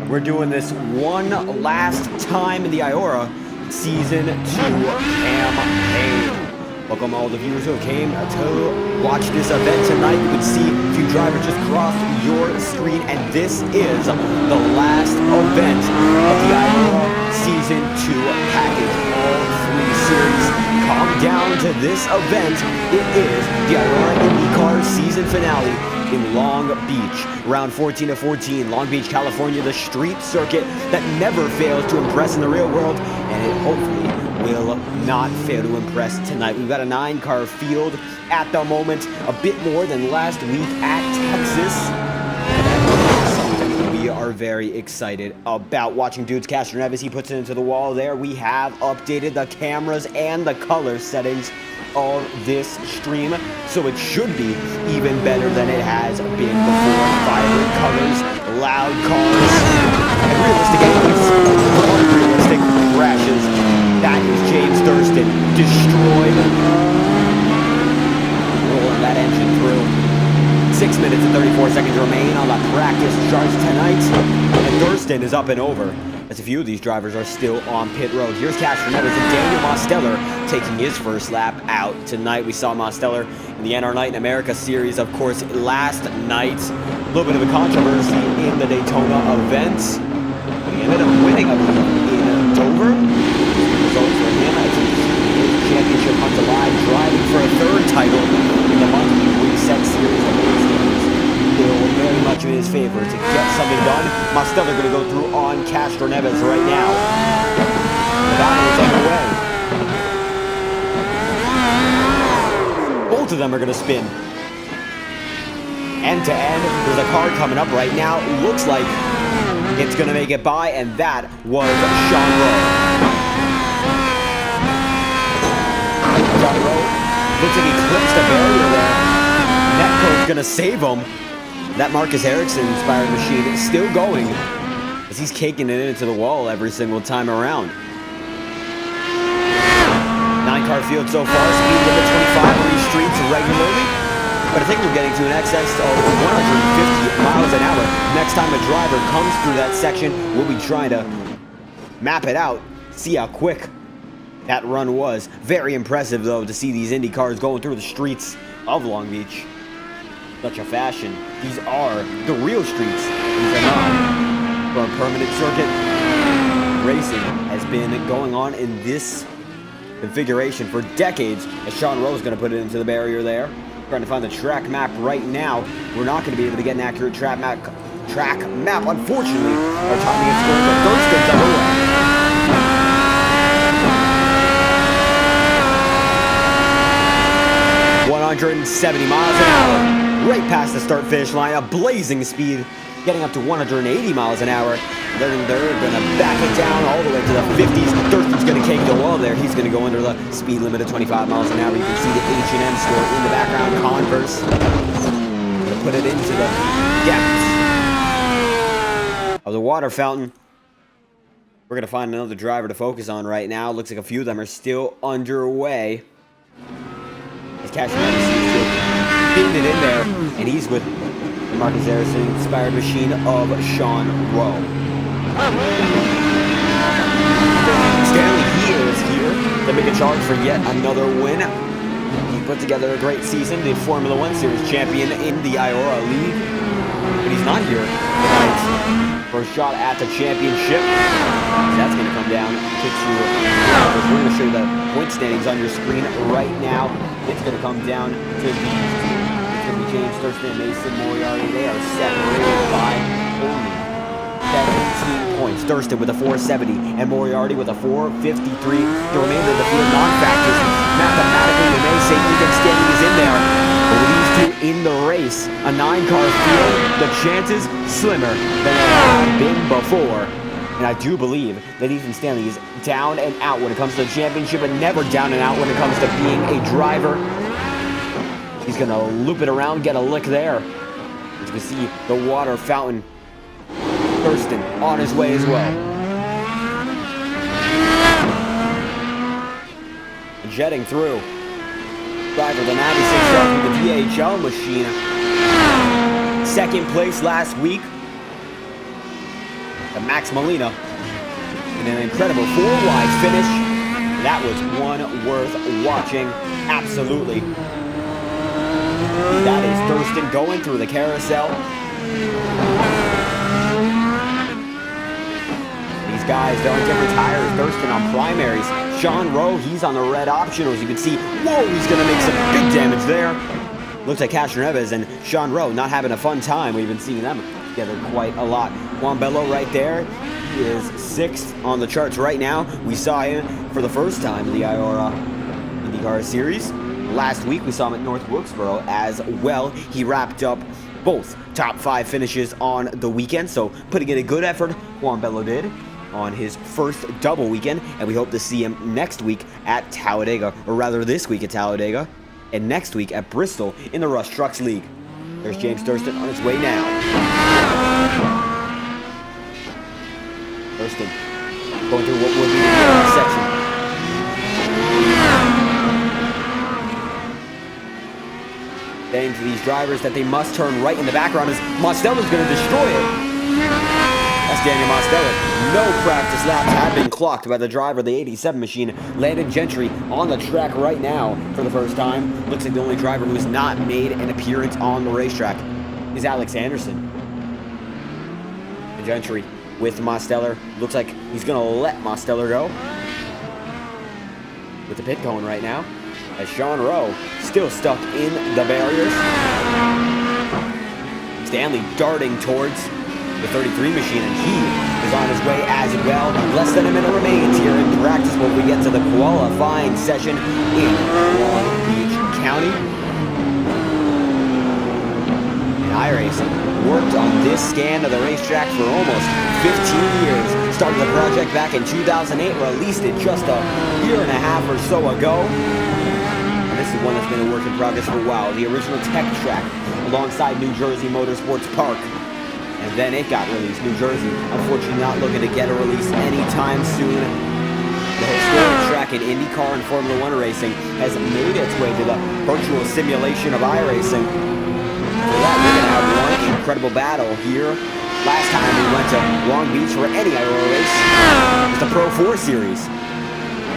We're doing this one last time in the IORA Season 2 campaign. Welcome all the viewers who came to watch this event tonight. You can see a few drivers just crossed your screen, and this is the last event of the IORA Season 2 package. All 3 series come down to this event. It is the IORA IndyCar Season finale in Long Beach. Round 14 of 14, Long Beach, California, the street circuit that never fails to impress in the real world, and it hopefully will not fail to impress tonight. We've got a 9-car field at the moment, a bit more than last week at Texas. Something we are very excited about. Watching Dudes Castro Neves, he puts it into the wall there. We have updated the cameras and the color settings of this stream, so it should be even better than it has been before. Vibrant colors, loud cars, and realistic angles, unrealistic crashes. That is James Thurston destroyed. Rolling that engine through. 6 minutes and 34 seconds remain on the practice charts tonight, and Thurston is up and over, as a few of these drivers are still on pit road. Here's Castro Neves and Daniel Mosteller taking his first lap out tonight. We saw Mosteller in the NR Night in America Series, of course, last night. A little bit of a controversy in the Daytona event. But he ended up winning, I believe, in Dover. Result for him as his championship comes alive, driving for a 3rd title in the monthly reset series. Still very much in his favor to get something done. Mosteller going to go through on Castro Neves right now. The battle is underway. Both of them are going to spin. End to end. There's a car coming up right now. Looks like it's going to make it by, and that was Sean Rowe. Sean Rowe looks like he clips the barrier there. Netco's going to save him. That Marcus Ericsson-inspired machine is still going as he's caking it into the wall every single time around. 9-car field so far, speed limit 25 on these streets regularly, but I think we're getting to an excess of 150 miles an hour. Next time a driver comes through that section, we'll be trying to map it out, see how quick that run was. Very impressive, though, to see these Indy cars going through the streets of Long Beach. Such a fashion. These are the real streets. These are not for a permanent circuit. Racing has been going on in this configuration for decades, as Sean Rowe is going to put it into the barrier there. Trying to find the track map right now. We're not going to be able to get an accurate track map. Unfortunately, our timing is scored, but Thurston's underway. 170 miles an hour. Right past the start-finish line, a blazing speed, getting up to 180 miles an hour. Then they're going to back it down all the way to the 50s. Thurston's going to cake the wall there. He's going to go under the speed limit of 25 miles an hour. You can see the H&M store in the background. Converse. Going to put it into the depths of the water fountain. We're going to find another driver to focus on right now. Looks like a few of them are still underway. As Castro Neves seems to spin it in there, and he's with the Marcus Ericsson-inspired machine of Sean Rowe. Stanley, he is here to make a charge for yet another win. He put together a great season, the Formula 1 Series champion in the IORA League, but he's not here tonight for a shot at the championship. That's going to come down to 2 drivers. We're going to show you the point standings on your screen right now. It's going to come down to these 2. It's going to be James Thurston and Mason Moriarty. They are separated by only 17 points. Thurston with a 470 and Moriarty with a 453. The remainder of the field non-factors. Mathematically, we may say even standing is in there. But with these 2 in the race, a 9-car field, the chances slimmer than they have been before. And I do believe that Ethan Stanley is down and out when it comes to the championship, and never down and out when it comes to being a driver. He's going to loop it around, get a lick there. As you can see, the water fountain. Thurston on his way as well. And jetting through. Driver the 96 truck with the VHL machine. Second place last week. to Max Molina. And an incredible 4-wide finish. That was one worth watching. Absolutely. That is Thurston going through the carousel. These guys, they're on different tires. Thurston on primaries. Sean Rowe, he's on the red optionals. You can see, whoa, he's going to make some big damage there. Looks like Castro Neves and Sean Rowe not having a fun time. We've been seeing them together quite a lot. Juan Bello right there. He is 6th on the charts right now. We saw him for the first time in the IORA IndyCar Series. Last week, we saw him at North Wilkesboro as well. He wrapped up both top 5 finishes on the weekend, so putting in a good effort, Juan Bello did on his first double weekend, and we hope to see him next week at Talladega, or rather this week at Talladega, and next week at Bristol in the Rush Trucks League. There's James Thurston on his way now. Thurston going through what would be the section. Saying to these drivers that they must turn right in the background as Mostella's going to destroy it. That's Daniel Mostella. No practice laps have been clocked by the driver of the 87 machine. Landon Gentry on the track right now for the first time. Looks like the only driver who has not made an appearance on the racetrack is Alex Anderson. And Gentry with Mostella. Looks like he's going to let Mostella go. With the pit going right now. As Sean Rowe still stuck in the barriers. Stanley darting towards the 33 machine, and he is on his way as well. Less than a minute remains here in practice when we get to the qualifying session in Long Beach County. And iRacing worked on this scan of the racetrack for almost 15 years. Started the project back in 2008, released it just a year and a half or so ago. This is one that's been a work in progress for a while. The original tech track alongside New Jersey Motorsports Park. And then it got released. New Jersey, unfortunately, not looking to get a release anytime soon. The historic track in IndyCar and Formula 1 racing has made its way to the virtual simulation of iRacing. For that, we're going to have one incredible battle here. Last time we went to Long Beach for any IORA race, it was the Pro 4 Series.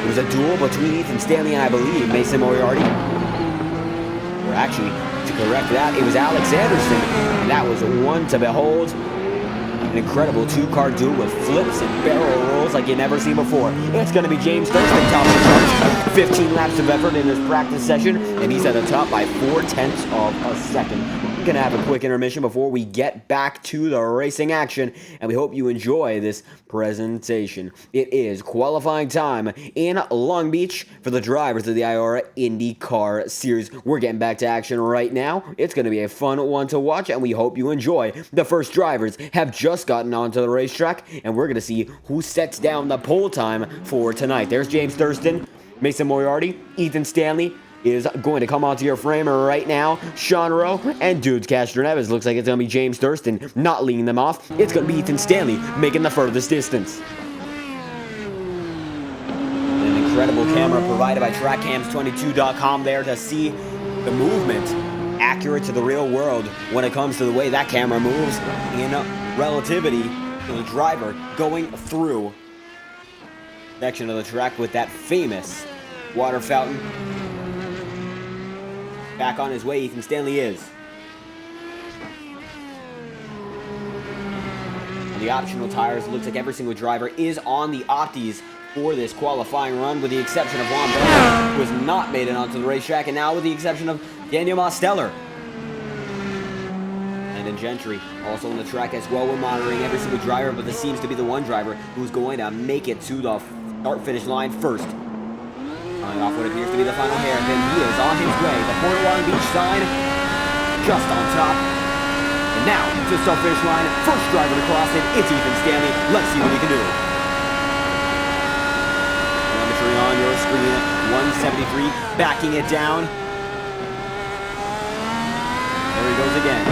It was a duel between Ethan Stanley and, I believe, Mason Moriarty. Or actually, to correct that, it was Alex Anderson. And that was one to behold. An incredible 2-car duel with flips and barrel rolls like you've never seen before. It's going to be James Thurston top of the charts. 15 laps of effort in his practice session, and he's at the top by 0.4 of a second. We're going to have a quick intermission before we get back to the racing action, and we hope you enjoy this presentation. It is qualifying time in Long Beach for the drivers of the IORA IndyCar Series. We're getting back to action right now. It's going to be a fun one to watch, and we hope you enjoy. The first drivers have just gotten onto the racetrack, and we're going to see who sets down the pole time for tonight. There's James Thurston, Mason Moriarty, Ethan Stanley is going to come onto your frame right now. Sean Rowe and Dudes Castro Neves. Looks like it's going to be James Thurston not leading them off. It's going to be Ethan Stanley making the furthest distance. An incredible camera provided by TrackCams22.com there to see the movement accurate to the real world when it comes to the way that camera moves in relativity to the driver going through section of the track with that famous water fountain. Back on his way, Ethan Stanley is. On the optional tires, it looks like every single driver is on the opties for this qualifying run, with the exception of Juan Bello, who has not made it onto the racetrack, and now with the exception of Daniel Mostella. And then Gentry also on the track as well. We're monitoring every single driver, but this seems to be the one driver who's going to make it to the start-finish line first. Coming off what appears to be the final hairpin, he is on his way. The Port Long Beach sign just on top. And now to the start-finish line, first driver to cross it, it's Ethan Stanley. Let's see what he can do. Telemetry on your screen, 173, backing it down. There he goes again.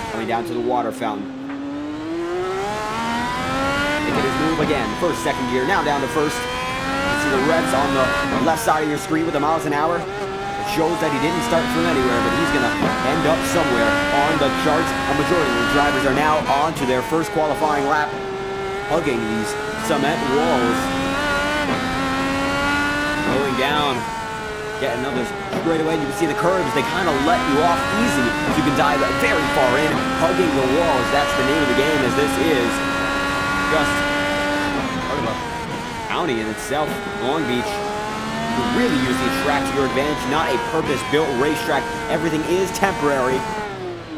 Coming down to the water fountain. Making his move again. First, second gear, now down to first. You see the revs on the left side of your screen with the miles an hour. It shows that he didn't start from anywhere, but he's going to end up somewhere on the charts. A majority of the drivers are now on to their first qualifying lap. hugging these cement walls. Going down. Getting another straightaway. You can see the curves. They kind of let you off easy. So you can dive very far in. Hugging the walls. That's the name of the game, as this is just part of a county in itself. Long Beach. You really use the track to your advantage. Not a purpose-built racetrack. Everything is temporary.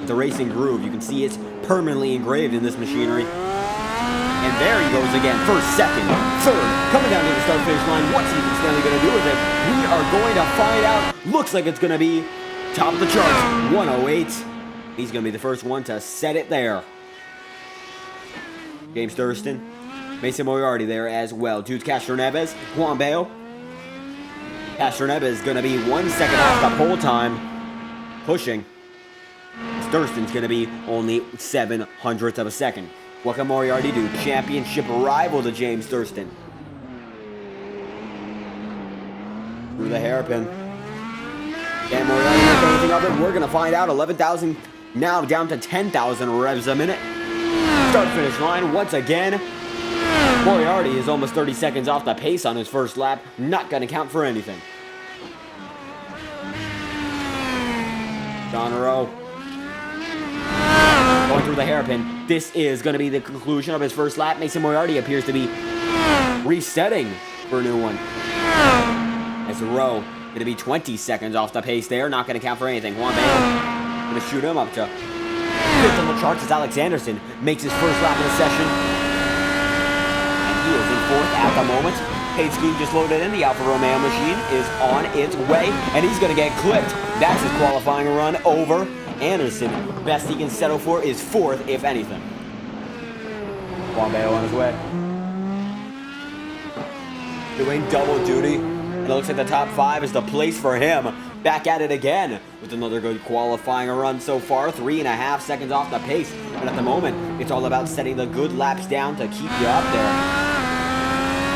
The racing groove. You can see it's permanently engraved in this machinery. And there he goes again. First, second, third. Coming down to the start-finish line. What's Ethan Stanley going to do with it? We are going to find out. Looks like it's going to be top of the charts. 108. He's going to be the first one to set it there. James Thurston. Mason Moriarty there as well. Dudes Castro Neves. Juan Bale. Castro Neves is going to be 1 second off the pole time. Pushing. Thurston's going to be only 0.07 of a second. What can Moriarty do? Championship rival to James Thurston. Through the hairpin. Can Moriarty make anything of it? We're going to find out. 11,000 now down to 10,000 revs a minute. Start-finish line once again. Moriarty is almost 30 seconds off the pace on his first lap. Not going to count for anything. John Rowe. Going through the hairpin. This is going to be the conclusion of his first lap. Mason Moriarty appears to be resetting for a new one. As Rowe going to be 20 seconds off the pace there. Not going to count for anything. Juan Bale going to shoot him up to 5th on the charts as Alex Anderson makes his first lap of the session. And he is in 4th at the moment. Paid scheme just loaded in. The Alfa Romeo machine is on its way. And he's going to get clipped. That's his qualifying run over. Anderson, best he can settle for is 4th, if anything. Juan Bale on his way. Doing double duty. And it looks like the top 5 is the place for him. Back at it again with another good qualifying run so far. 3.5 seconds off the pace. And at the moment, it's all about setting the good laps down to keep you up there.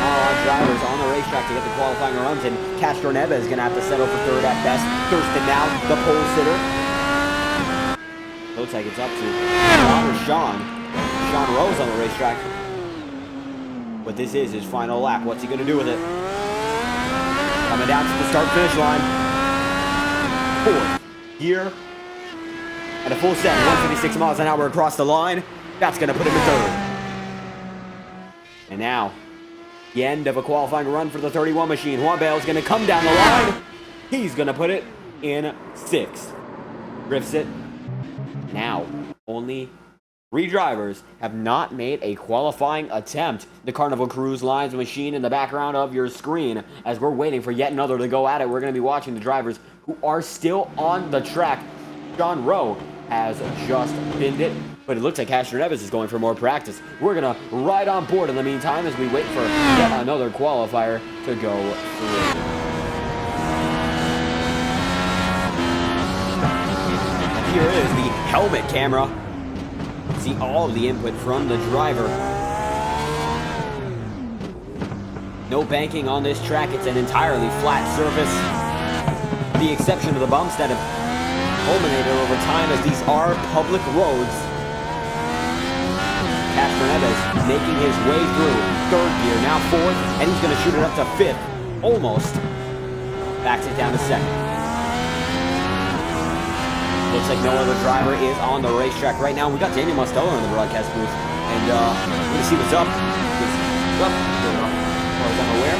All our drivers on the racetrack to get the qualifying runs. And Castro Neves is going to have to settle for 3rd at best. Thurston now, the pole sitter. Looks like it's up to Sean Rowe's on the racetrack. But this is his final lap. What's he going to do with it? Coming down to the start-finish line. 4th here. At a full set, 156 miles an hour across the line. That's going to put him in 3rd. And now, the end of a qualifying run for the 31 machine. Juan Bale is going to come down the line. He's going to put it in 6th. Drifts it. Now, only 3 drivers have not made a qualifying attempt. The Carnival Cruise Lines machine in the background of your screen. As we're waiting for yet another to go at it, we're going to be watching the drivers who are still on the track. John Rowe has just binned it, but it looks like Castro Neves is going for more practice. We're going to ride on board in the meantime as we wait for yet another qualifier to go through. Here is the helmet camera. See all of the input from the driver. No banking on this track. It's an entirely flat surface. The exception of the bumps that have culminated over time, as these are public roads. Castro Neves making his way through 3rd gear, now 4th, and he's going to shoot it up to 5th. Almost. Backs it down to 2nd. Looks like no other driver is on the racetrack right now. We got Daniel Mostello in the broadcast booth. And we're going to see what's up. What's up? As far as I'm aware.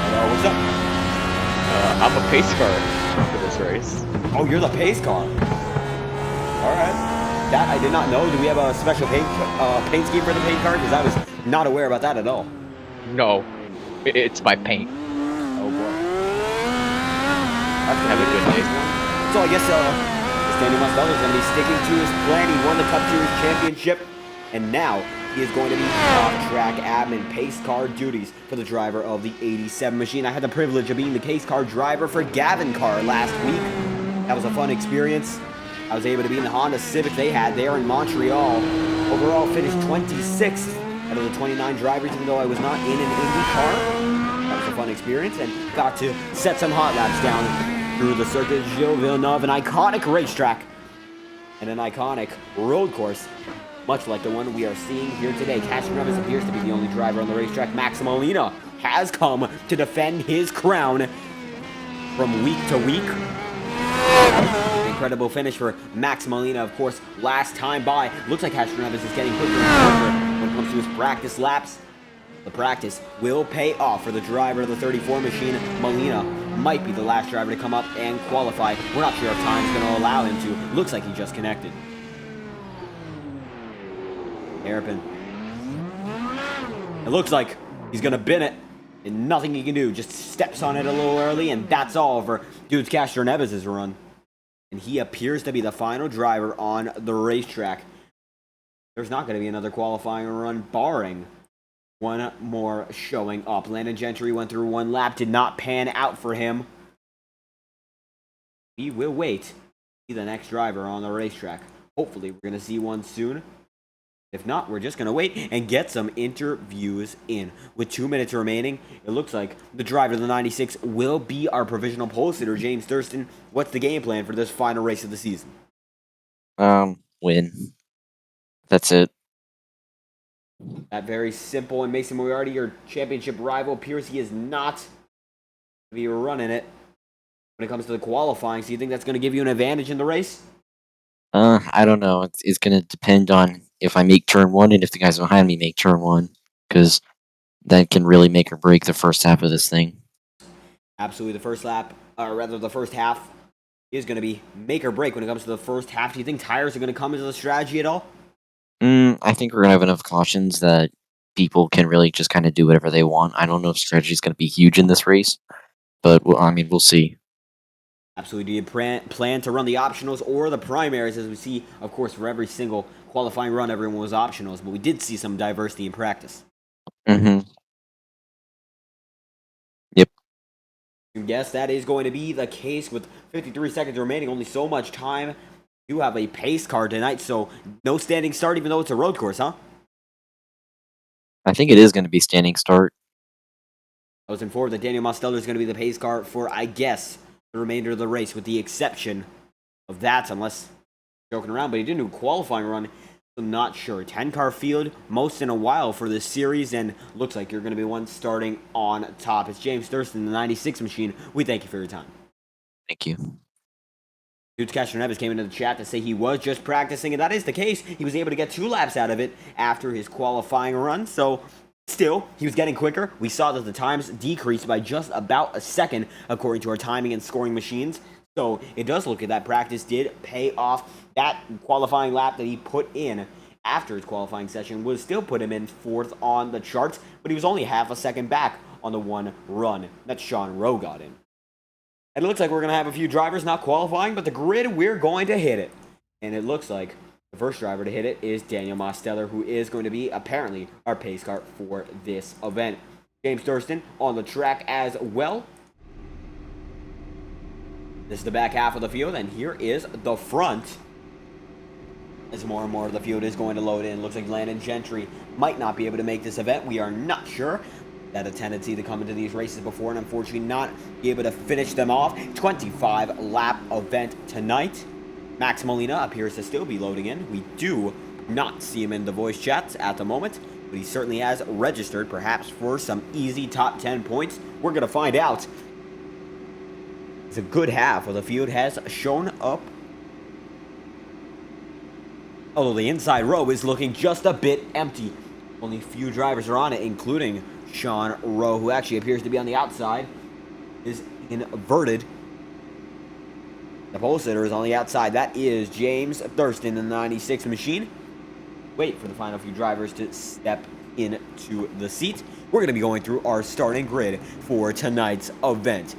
Hello, what's up? I'm a pace car for this race. Oh, you're the pace car. Alright. That I did not know. Do we have a special paint scheme for the paint car? Because I was not aware about that at all. No. It's my paint. Oh, boy. Have a good day. So I guess Daniel Mostello is going to be sticking to his plan. He won the Cup Series championship, and now he is going to be off-track admin pace car duties for the driver of the 87 machine. I had the privilege of being the pace car driver for Gavin Carr last week. That was a fun experience. I was able to be in the Honda Civic they had there in Montreal. Overall, finished 26th out of the 29 drivers, even though I was not in an Indy car. That was a fun experience, and got to set some hot laps down through the Circuit Gilles Villeneuve, an iconic racetrack and an iconic road course much like the one we are seeing here today. Castroneves appears to be the only driver on the racetrack. Max Molina has come to defend his crown from week to week. Incredible finish for Max Molina, of course, last time by. Looks like Castroneves is getting quicker and quicker when it comes to his practice laps. The practice will pay off for the driver of the 34 machine. Molina might be the last driver to come up and qualify. We're not sure if time's going to allow him to. Looks like he just connected. Hairpin. It looks like he's going to bin it. And nothing he can do. Just steps on it a little early, and that's all for Dudes Castroneves' run. And he appears to be the final driver on the racetrack. There's not going to be another qualifying run, barring one more showing up. Landon Gentry went through one lap, did not pan out for him. We will wait to see the next driver on the racetrack. Hopefully, we're going to see one soon. If not, we're just going to wait and get some interviews in. With 2 minutes remaining, it looks like the driver of the 96 will be our provisional pole sitter, James Thurston. What's the game plan for this final race of the season? Win. That's it. That very simple. And Mason Moriarty, your championship rival, appears he is not going to be running it when it comes to the qualifying. So you think that's going to give you an advantage in the race? I don't know. It's going to depend on if I make turn one and if the guys behind me make turn one, because that can really make or break the first half of this thing. Absolutely. The first lap, or rather the first half, is going to be make or break when it comes to the first half. Do you think tires are going to come into the strategy at all? I think we're going to have enough cautions that people can really just kind of do whatever they want. I don't know if strategy is going to be huge in this race, but we'll see. Absolutely. Do you plan to run the optionals or the primaries? As we see, of course, for every single qualifying run, everyone was optionals, but we did see some diversity in practice. Mm-hmm. Yep. Yes, that is going to be the case with 53 seconds remaining. Only so much time. You have a pace car tonight, so no standing start, even though it's a road course, huh? I think it is going to be standing start. I was informed that Daniel Mosteller is going to be the pace car for, I guess, the remainder of the race, with the exception of that, unless joking around, but he didn't do a qualifying run, so I'm not sure. 10-car field, most in a while for this series, and looks like you're going to be one starting on top. It's James Thurston, the 96 machine. We thank you for your time. Thank you. Dudes Castroneves came into the chat to say he was just practicing, and that is the case. He was able to get 2 laps out of it after his qualifying run, so still, he was getting quicker. We saw that the times decreased by just about a second, according to our timing and scoring machines. So it does look like that practice did pay off. That qualifying lap that he put in after his qualifying session would still put him in 4th on the charts, but he was only half a second back on the one run that Sean Rowe got in. And it looks like we're going to have a few drivers not qualifying, but the grid, we're going to hit it. And it looks like the first driver to hit it is Daniel Mosteller, who is going to be, apparently, our pace car for this event. James Thurston on the track as well. This is the back half of the field, and here is the front. As more and more of the field is going to load in. Looks like Landon Gentry might not be able to make this event. We are not sure. Had a tendency to come into these races before and unfortunately not be able to finish them off. 25 lap event tonight. Max Molina appears to still be loading in. We do not see him in the voice chats at the moment, but he certainly has registered, perhaps for some easy top 10 points. We're going to find out. It's a good half of the field has shown up, although the inside row is looking just a bit empty. Only a few drivers are on it, including Sean Rowe, who actually appears to be on the outside, is inverted. The pole sitter is on the outside. That is James Thurston, the 96 machine. Wait for the final few drivers to step into the seat. We're going to be going through our starting grid for tonight's event.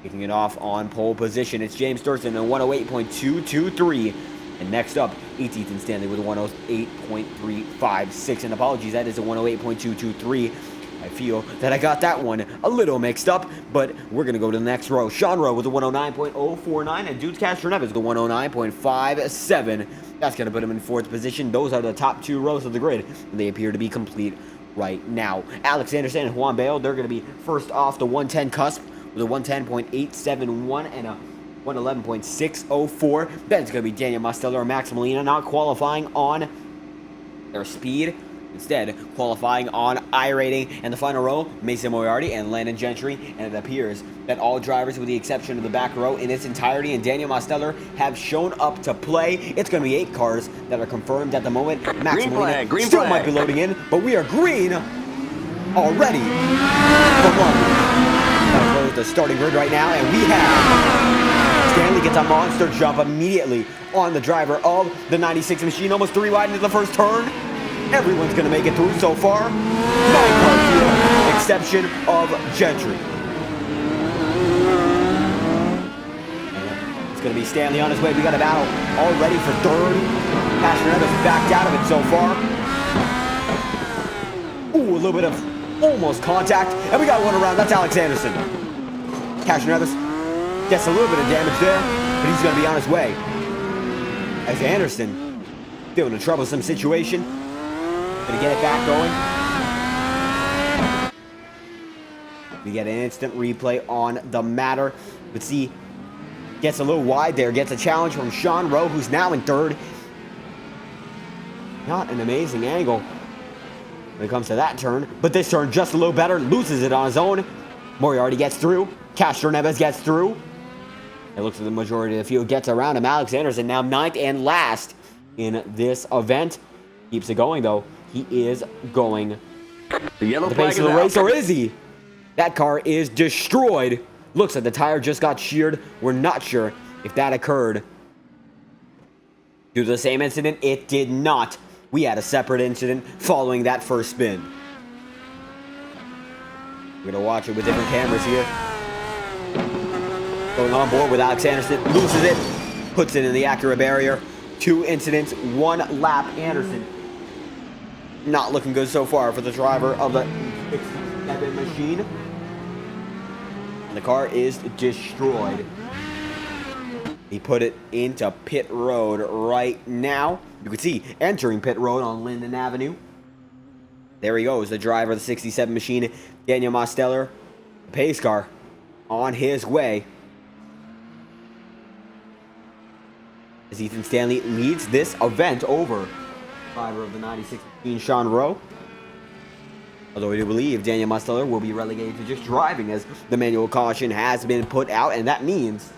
Kicking it off on pole position, it's James Thurston in 108.223. And next up, it's Ethan Stanley with 108.356. And apologies, that is a 108.223. I feel that I got that one a little mixed up, but we're going to go to the next row. Sean Rowe with a 109.049, and Dudes Castroneves with a 109.57. That's going to put him in 4th position. Those are the top 2 rows of the grid, and they appear to be complete right now. Alex Anderson and Juan Bale, they're going to be first off the 110 cusp with a 110.871 and a 111.604. Then it's going to be Daniel Mosteller and Max Molina not qualifying on their speed. Instead, qualifying on iRacing and the final row, Mason Moriarty and Landon Gentry, and it appears that all drivers, with the exception of the back row in its entirety and Daniel Mosteller, have shown up to play. It's going to be 8 cars that are confirmed at the moment. Max Molina still might be loading in, but we are green already for one. The starting grid right now, and we have Stanley gets a monster jump immediately on the driver of the 96 machine, almost 3 wide into the first turn. Everyone's going to make it through so far. 9-car field, exception of Gentry. It's going to be Stanley on his way. We got a battle already for third. Passionate has backed out of it so far. Ooh, a little bit of almost contact. And we got one around. That's Alex Anderson. Cash Nevis gets a little bit of damage there, but he's going to be on his way. As Anderson, feeling a troublesome situation. Going to get it back going. We get an instant replay on the matter. But see, gets a little wide there. Gets a challenge from Sean Rowe, who's now in third. Not an amazing angle when it comes to that turn. But this turn just a little better. Loses it on his own. Moriarty gets through. Castro Neves gets through. It looks like the majority of the field gets around him. Alex Anderson now 9th and last in this event. Keeps it going, though. He is going the yellow the flag pace of the race, or is he? That car is destroyed. Looks like the tire just got sheared. We're not sure if that occurred due to the same incident. It did not. We had a separate incident following that first spin. We're going to watch it with different cameras here. Going on board with Alex Anderson. Loses it. Puts it in the Acura barrier. 2 incidents, 1 lap. Anderson not looking good so far for the driver of the 67 machine. And the car is destroyed. He put it into pit road right now. You can see entering pit road on Linden Avenue. There he goes, the driver of the 67 machine, Daniel Mosteller, the pace car, on his way. As Ethan Stanley leads this event over driver of the 96 machine, Sean Rowe. Although we do believe Daniel Mosteller will be relegated to just driving, as the manual caution has been put out, and that means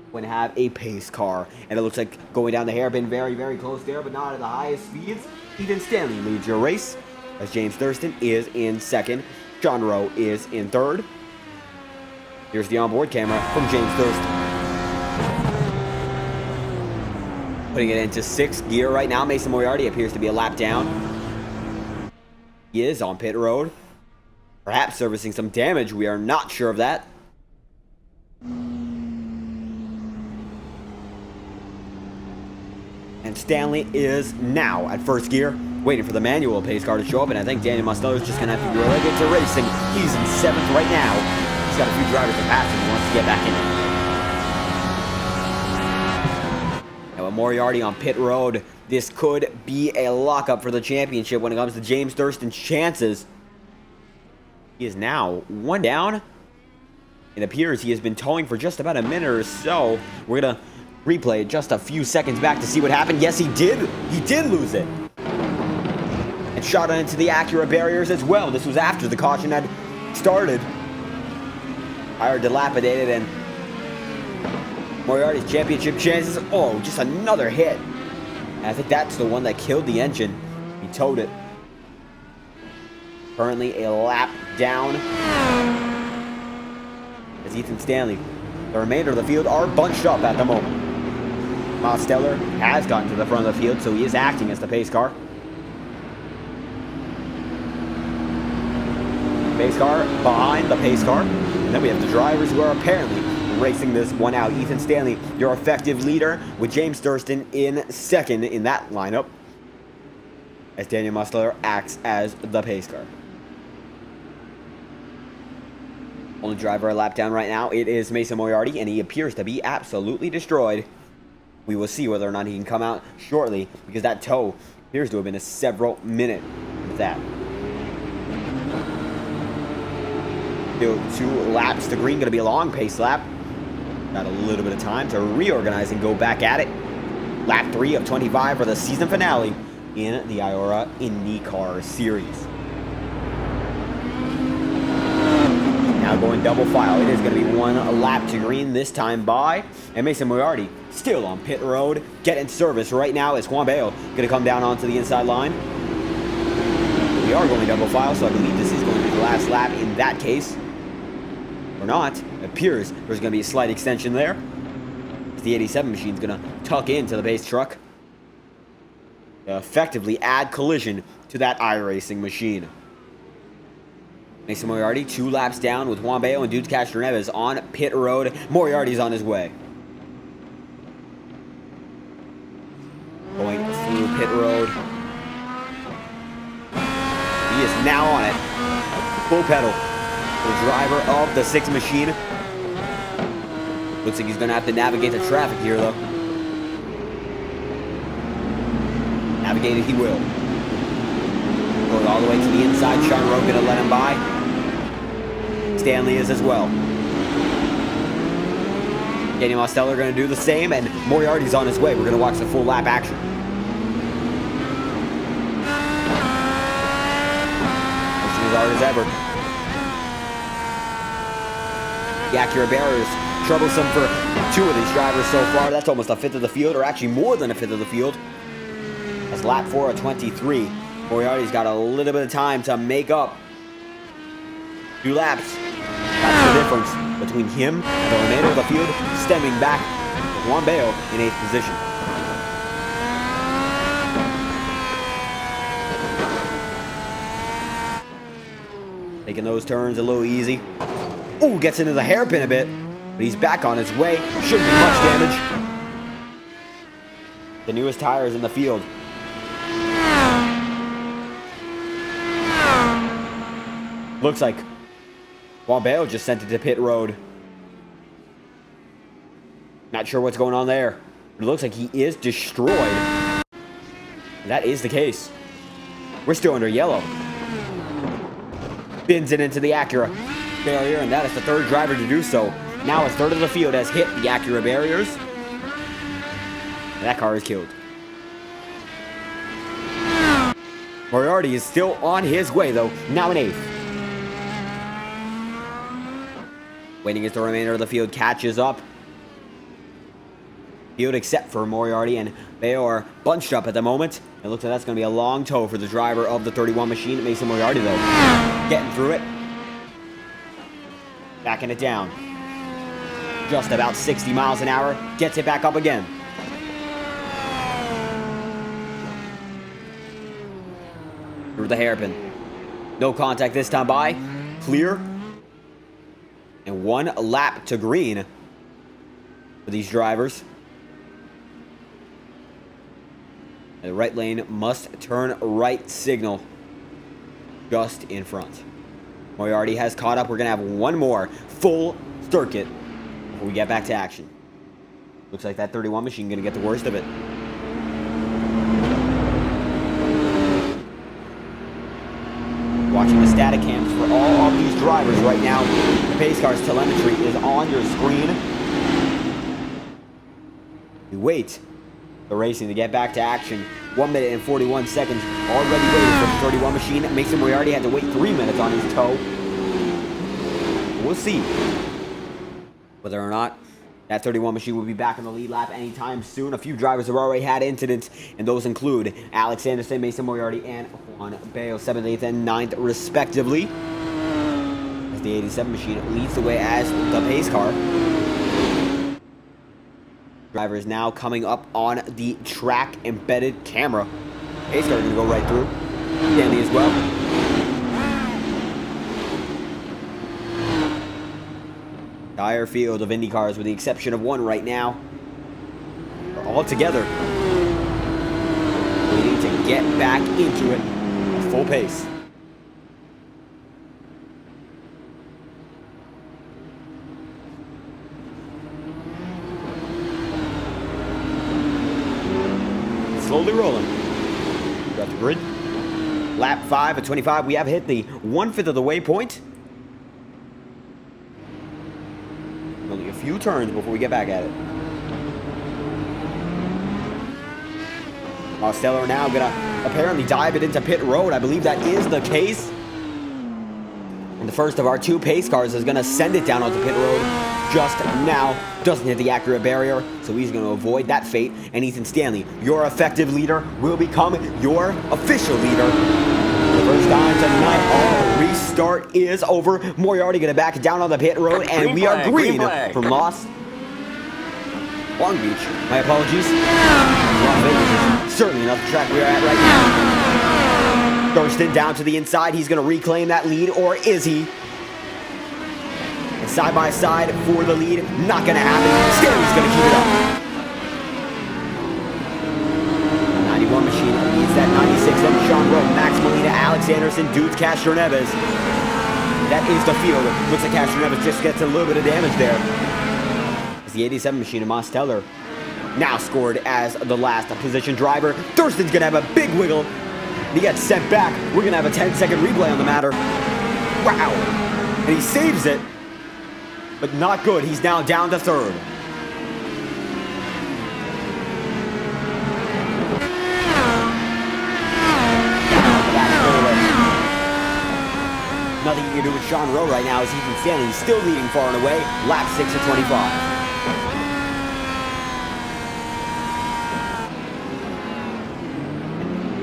we're going to have a pace car. And it looks like going down the hairpin, very, very close there, but not at the highest speeds. Ethan Stanley leads your race, as James Thurston is in second. Sean Rowe is in third. Here's the onboard camera from James Thurston. Putting it into 6th gear right now. Mason Moriarty appears to be a lap down. He is on pit road. Perhaps servicing some damage. We are not sure of that. And Stanley is now at 1st gear, waiting for the manual pace car to show up. And I think Daniel Mosteller is just going to have to be relegated to racing. He's in 7th right now. He's got a few drivers to pass and he wants to get back in it. Moriarty on pit road. This could be a lockup for the championship when it comes to James Thurston's chances. He is now 1 down. It appears he has been towing for just about a minute or so. We're going to replay just a few seconds back to see what happened. Yes, he did. He did lose it. And shot into the Acura barriers as well. This was after the caution had started. Tire dilapidated, and Moriarty's championship chances. Oh, just another hit. And I think that's the one that killed the engine. He towed it. Currently a lap down. As Ethan Stanley, the remainder of the field are bunched up at the moment. Mosteller has gotten to the front of the field, so he is acting as the pace car. Pace car behind the pace car. And then we have the drivers who are apparently racing this one out. Ethan Stanley, your effective leader, with James Thurston in second in that lineup, as Daniel Mosteller acts as the pace car. Only driver a lap down right now, it is Mason Moriarty, and he appears to be absolutely destroyed. We will see whether or not he can come out shortly, because that tow appears to have been a several minute with that. Still 2 laps to green, going to be a long pace lap. Got a little bit of time to reorganize and go back at it. Lap 3 of 25 for the season finale in the IORA IndyCar Series. Now going double file. It is going to be one lap to green this time by. And Mason Moriarty still on pit road. Getting service right now is Juan Bello going to come down onto the inside line. We are going double file, so I believe this is going to be the last lap in that case. Or not. It appears there's going to be a slight extension there. The 87 machine is going to tuck into the base truck. Effectively add collision to that iRacing machine. Mason Moriarty 2 laps down with Juan Bello and Dudes Castroneves on pit road. Moriarty's on his way. Going through pit road. He is now on it. Full pedal. The driver of the 6 machine. Looks like he's going to have to navigate the traffic here, though. Navigate it he will. Going all the way to the inside. Sean Rowe going to let him by. Stanley is as well. Danny Mosteller going to do the same, and Moriarty's on his way. We're going to watch the full lap action. Pushing as hard as ever. The Acura barriers troublesome for 2 of these drivers so far. That's almost a fifth of the field, or actually more than a fifth of the field. That's lap 4 of 23. Moriarty's got a little bit of time to make up 2 laps. That's the difference between him and the remainder of the field, stemming back with Juan Bello in 8th position. Taking those turns a little easy. Ooh, gets into the hairpin a bit, but he's back on his way. Shouldn't be much damage. The newest tires in the field. Looks like Juan Bello just sent it to pit road. Not sure what's going on there. But it looks like he is destroyed. That is the case. We're still under yellow. Bins it into the Acura barrier, and that is the 3rd driver to do so. Now a 1/3 of the field has hit the Acura barriers. And that car is killed. Moriarty is still on his way, though. Now in 8th. Waiting as the remainder of the field catches up. Field except for Moriarty and Bello are bunched up at the moment. It looks like that's going to be a long tow for the driver of the 31 machine. Mason Moriarty, though, getting through it. Backing it down. Just about 60 miles an hour. Gets it back up again. Through the hairpin. No contact this time by. Clear. And 1 lap to green for these drivers. And the right lane must turn right signal just in front. Moriarty has caught up. We're going to have 1 more full circuit before we get back to action. Looks like that 31 machine going to get the worst of it. Watching the static cams for all of these drivers right now. The pace car's telemetry is on your screen. We wait the racing to get back to action. 1 minute and 41 seconds already waiting for the 31 machine. Mason Moriarty had to wait 3 minutes on his toe. We'll see whether or not that 31 machine will be back in the lead lap anytime soon. A few drivers have already had incidents, and those include Alex Anderson, Mason Moriarty, and Juan Bello, 7th, 8th, and 9th, respectively. As the 87 machine leads the way as the pace car. Driver is now coming up on the track embedded camera. Pace car going to go right through. Danny as well. Entire field of Indy cars, with the exception of 1 right now, are all together, waiting to get back into it at full pace. Slowly rolling throughout the grid. Lap 5 at 25. We have hit the 1/5 of the waypoint. Only a few turns before we get back at it. Mosteller now gonna apparently dive it into pit road. I believe that is the case. And the first of our two pace cars is gonna send it down onto pit road just now. Doesn't hit the accurate barrier, so he's gonna avoid that fate. And Ethan Stanley, your effective leader, will become your official leader. For the first time tonight, restart is over. Moriarty gonna back it down on the pit road, and we are green from Long Beach. My apologies. Las Vegas is certainly not the track we are at right now. Thurston down to the inside. He's going to reclaim that lead, or is he? And side by side for the lead. Not going to happen. Stanley's going to keep it up. 91 machine leads that 96. Then Sean Rowe, Max Molina, Alex Anderson, Dudes Castro Neves. That is the field. Looks like Castro Neves just gets a little bit of damage there. As the 87 machine of Mosteller now scored as the last position driver. Thurston's going to have a big wiggle. He gets sent back. We're going to have a 10-second replay on the matter. Wow. And he saves it, but not good. He's now down to third. Nothing you can do with Sean Rowe right now as Ethan Stanley still leading far and away. Lap 6 of 25.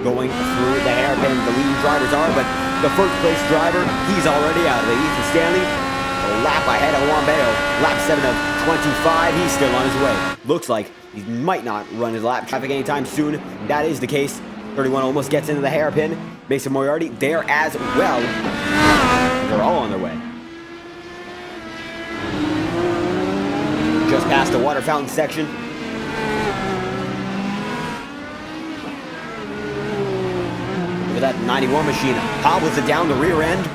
Going through the hairpin, the leading drivers are, but the first place driver, he's already out of it. Ethan Stanley, a lap ahead of Juan Bayo. Lap 7 of 25, he's still on his way. Looks like he might not run his lap traffic anytime soon. That is the case. 31 almost gets into the hairpin. Mason Moriarty there as well. They're all on their way. Just past the water fountain section. Look at that 91 machine, hobbles it down the rear end.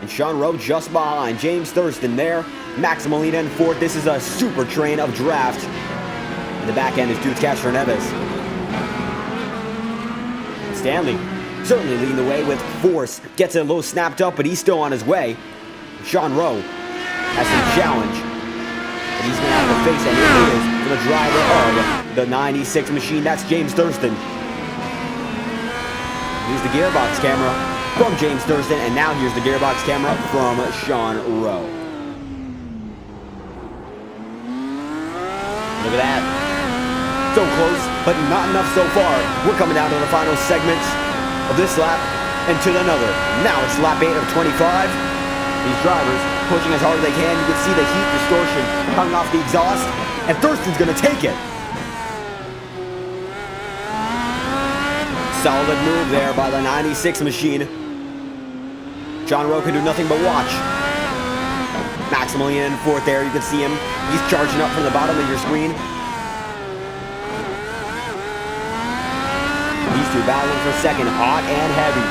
And Sean Rowe just behind. James Thurston there. Max Molina in fourth. This is a super train of draft. And the back end is Dudes Castro Neves. Stanley certainly leading the way with force. Gets it a little snapped up, but he's still on his way. Sean Rowe has some challenge. And he's going to have to face it. Here it is for the driver of the 96 machine. That's James Thurston. Here's the gearbox camera from James Thurston, and now here's the gearbox camera from Sean Rowe. Look at that. So close, but not enough so far. We're coming down to the final segments of this lap and to another. Now it's lap 8 of 25. These drivers pushing as hard as they can. You can see the heat distortion coming off the exhaust, and Thurston's going to take it. Solid move there by the 96 machine. John Rowe can do nothing but watch. Maximilian in fourth there. You can see him. He's charging up from the bottom of your screen. These two battling for second, hot and heavy.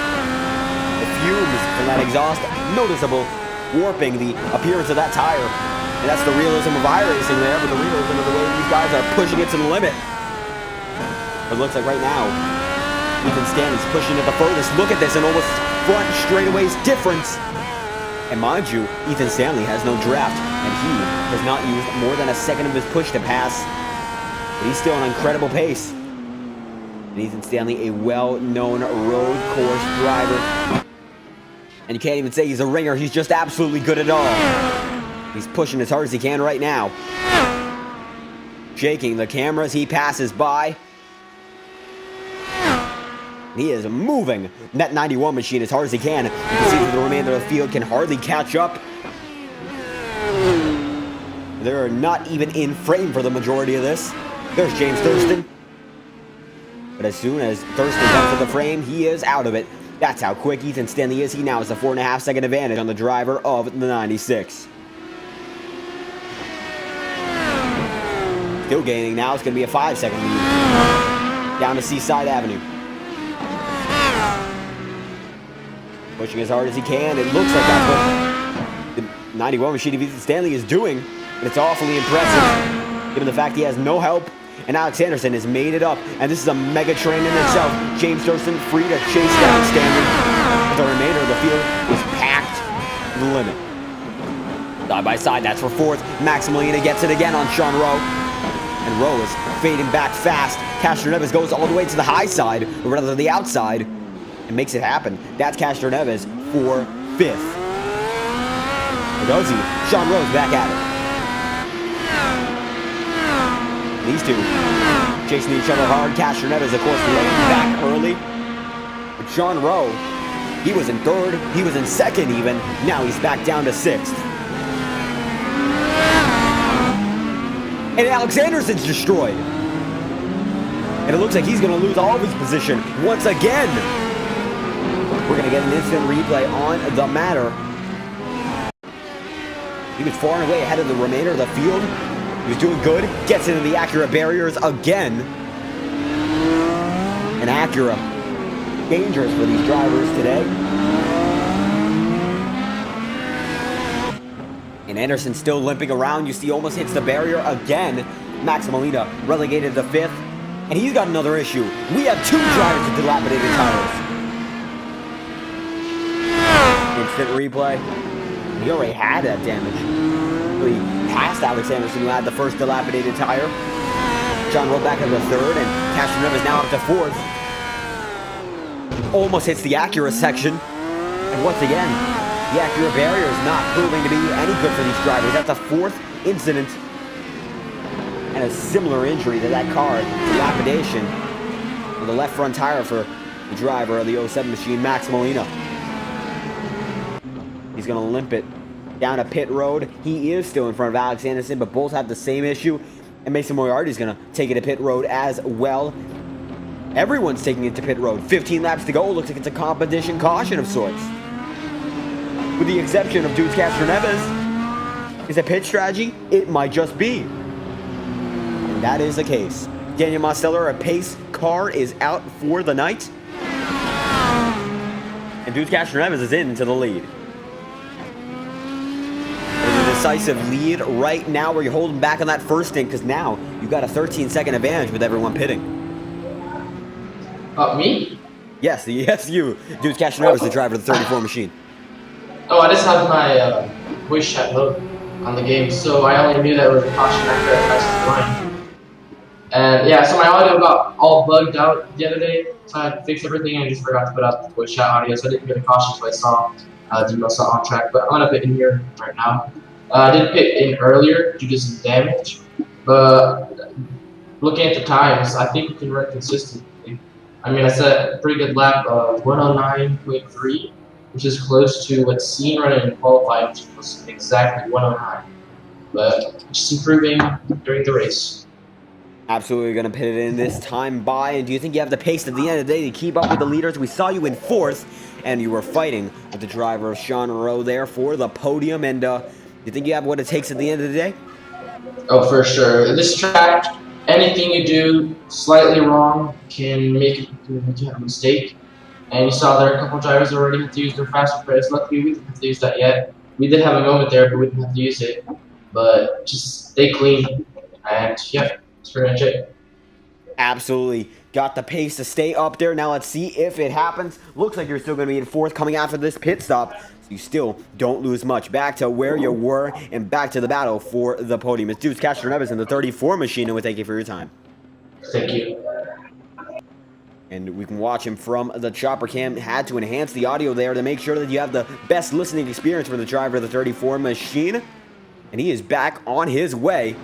The fumes from that exhaust, noticeable, warping the appearance of that tire. And that's the realism of iRacing there, but the realism of the way these guys are pushing it to the limit. It looks like right now, Ethan Stanley's pushing it the furthest. Look at this, an almost front straightaways difference. And mind you, Ethan Stanley has no draft, and he has not used more than a second of his push to pass. But he's still an incredible pace. And Ethan Stanley, a well-known road course driver. And you can't even say he's a ringer, he's just absolutely good at all. He's pushing as hard as he can right now. Shaking the cameras, he passes by. He is moving that 91 machine as hard as he can. You can see that the remainder of the field can hardly catch up. They're not even in frame for the majority of this. There's James Thurston. But as soon as Thurston comes to the frame, he is out of it. That's how quick Ethan Stanley is. He now has a 4.5 second advantage on the driver of the 96. Still gaining now. It's going to be a 5 second lead. Down to Seaside Avenue. Pushing as hard as he can. It looks like that's what the 91 machine of Ethan Stanley is doing. And it's awfully impressive, given the fact he has no help. And Alex Anderson has made it up. And this is a mega train in itself. James Thurston free to chase down Stanley. But the remainder of the field is packed to the limit. Side by side, that's for fourth. Maximilian gets it again on Sean Rowe. And And Rowe is fading back fast. Castroneves goes all the way to the high side, or rather the outside, and makes it happen. That's Castroneves for 5th. Or does he? Sean Rowe's back at it. These two chasing each other hard. Castroneves, of course, laying back early. But Sean Rowe, he was in 3rd, he was in 2nd even. Now he's back down to 6th. And Alex Anderson's destroyed. And it looks like he's going to lose all of his position once again. We're going to get an instant replay on the matter. He was far and away ahead of the remainder of the field. He was doing good. Gets into the Acura barriers again. And Acura, dangerous for these drivers today. And Anderson still limping around. You see, almost hits the barrier again. Max Molina relegated to 5th. And he's got another issue. We have 2 drivers with dilapidated tires. Instant replay. He already had that damage. He passed Alex Anderson, who had the first dilapidated tire. John Rowe back into 3rd, and Castroneves now up to 4th. Almost hits the Acura section. And once again, the Acura barrier is not proving to be any good for these drivers. That's a 4th incident. And a similar injury to that car, dilapidation on the left front tire for the driver of the 07 machine, Max Molina. He's going to limp it down a pit road. He is still in front of Alex Anderson, but both have the same issue. And Mason Moriarty's going to take it to pit road as well. Everyone's taking it to pit road. 15 laps to go. Looks like it's a competition caution of sorts. With the exception of Dudes Castroneves. Is it pit strategy? It might just be. And that is the case. Daniel Mosteller, a pace car, is out for the night. And Dudes Castroneves is into the lead. Decisive lead right now where you're holding back on that first stint, because now you've got a 13-second advantage with everyone pitting. Me? Yes, you. Dudes Castroneves is the driver of the 34 machine. Oh, I just have my voice chat mode on the game, so I only knew that it was a caution after I pressed the line. And yeah, so my audio got all bugged out the other day, so I had to fix everything and I just forgot to put out the voice chat audio, so I didn't get a caution until I saw the Demos on track, but I'm gonna pit in here right now. I did pit in earlier due to some damage, but looking at the times, I think we can run consistently. I mean, I set a pretty good lap of 109.3, which is close to what's seen running in qualifying, which was exactly 109. But just improving during the race. Absolutely going to pit it in this time by. And do you think you have the pace at the end of the day to keep up with the leaders? We saw you in 4th, and you were fighting with the driver of Sean Rowe there for the podium. And you think you have what it takes at the end of the day? Oh, for sure. This track, anything you do slightly wrong can make you have a mistake. And you saw there a couple drivers already had to use their faster press. Luckily, we didn't have to use that yet. We did have a moment there, but we didn't have to use it. But just stay clean. And yeah, that's pretty much it. Absolutely. Got the pace to stay up there. Now let's see if it happens. Looks like you're still going to be in 4th coming after this pit stop. So you still don't lose much. Back to where you were and back to the battle for the podium. It's Dudes Castroneves in the 34 machine, and we thank you for your time. Thank you. And we can watch him from the chopper cam. Had to enhance the audio there to make sure that you have the best listening experience for the driver of the 34 machine. And he is back on his way.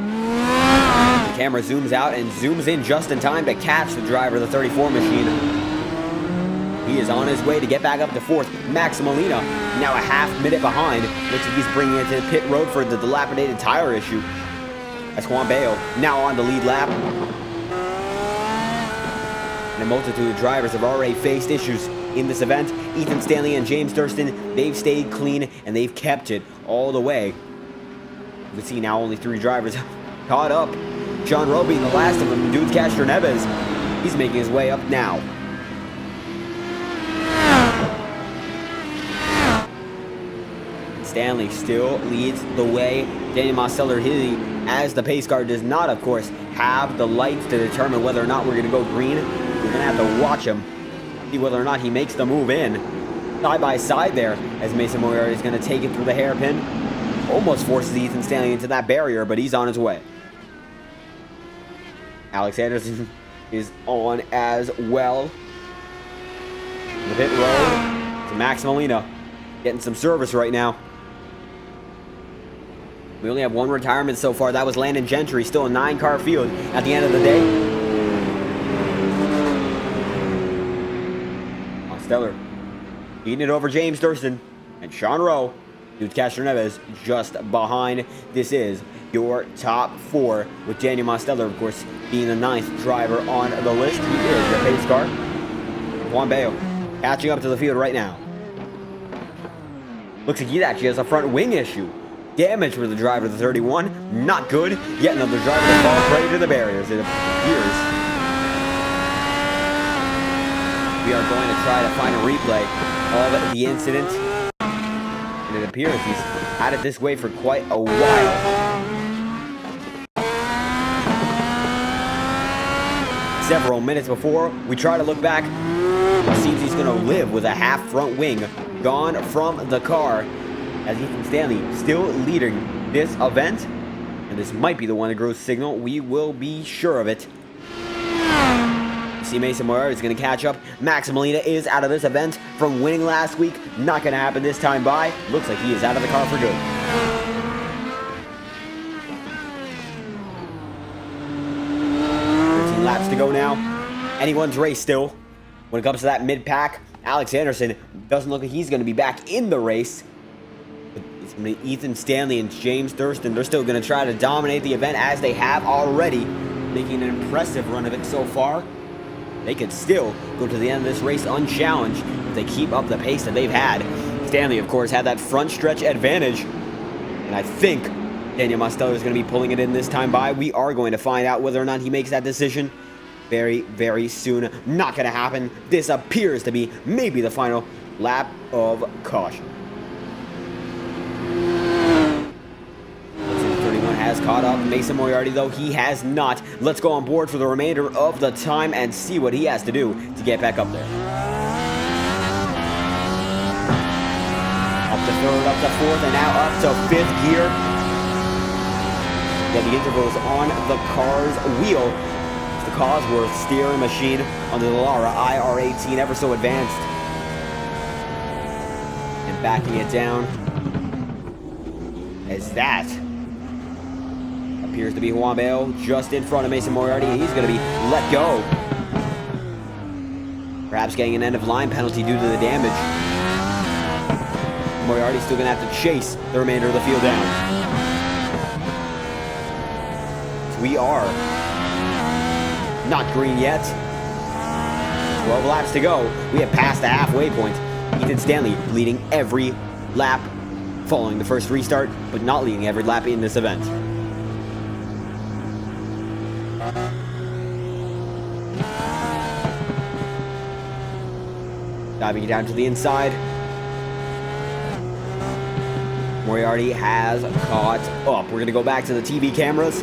The camera zooms out and zooms in just in time to catch the driver of the 34 machine. He is on his way to get back up to 4th. Max Molina, now a half minute behind. Looks like he's bringing it to the pit road for the dilapidated tire issue. That's Juan Bayo, now on the lead lap. And a multitude of drivers have already faced issues in this event. Ethan Stanley and James Durston, they've stayed clean and they've kept it all the way. You can see now only 3 drivers caught up. John Rowe being the last of them. Dudes Castroneves, he's making his way up now. Stanley still leads the way. Daniel Mosteller, as the pace car, does not, of course, have the lights to determine whether or not we're going to go green. We're going to have to watch him, see whether or not he makes the move in. Side by side there, as Mason Moriarty is going to take it through the hairpin. Almost forces Ethan Stanley into that barrier, but he's on his way. Alex Anderson is on as well. The pit road to Max Molina. Getting some service right now. We only have one retirement so far. That was Landon Gentry. Still a 9-car field at the end of the day. Mosteller eating it over James Thurston and Sean Rowe. Dude, Castroneves just behind. This is your top 4, with Daniel Mosteller, of course, being the 9th driver on the list. He is your pace car. Juan Bayo catching up to the field right now. Looks like he actually has a front wing issue. Damage for the driver of the 31. Not good. Yet another driver that falls prey to the barriers, it appears. We are going to try to find a replay of the incident. And it appears he's had it this way for quite a while. Several minutes before we try to look back, it seems he's going to live with a half front wing gone from the car, as Ethan Stanley still leading this event. And this might be the one that grows signal. We will be sure of it. See, Mason Moyer is going to catch up. Max Molina is out of this event from winning last week. Not going to happen this time by. Looks like he is out of the car for good. 13 laps to go now. Anyone's race still. When it comes to that mid-pack, Alex Anderson doesn't look like he's going to be back in the race. But it's going to be Ethan Stanley and James Thurston. They're still going to try to dominate the event as they have already, making an impressive run of it so far. They could still go to the end of this race unchallenged if they keep up the pace that they've had. Stanley, of course, had that front stretch advantage. And I think Daniel Mosteller is going to be pulling it in this time by. We are going to find out whether or not he makes that decision very, very soon. Not going to happen. This appears to be maybe the final lap of caution. Has caught up. Mason Moriarty, though, he has not. Let's go on board for the remainder of the time and see what he has to do to get back up there. Up to third, up to fourth, and now up to fifth gear. Get the intervals on the car's wheel. It's the Cosworth steering machine on the Lara IR18, ever so advanced. And backing it down as that appears to be Juan Bayo just in front of Mason Moriarty. He's going to be let go. Perhaps getting an end-of-line penalty due to the damage. Moriarty's still going to have to chase the remainder of the field down. So we are not green yet. 12 laps to go. We have passed the halfway point. Ethan Stanley leading every lap following the first restart, but not leading every lap in this event. Diving it down to the inside. Moriarty has caught up. We're going to go back to the TV cameras.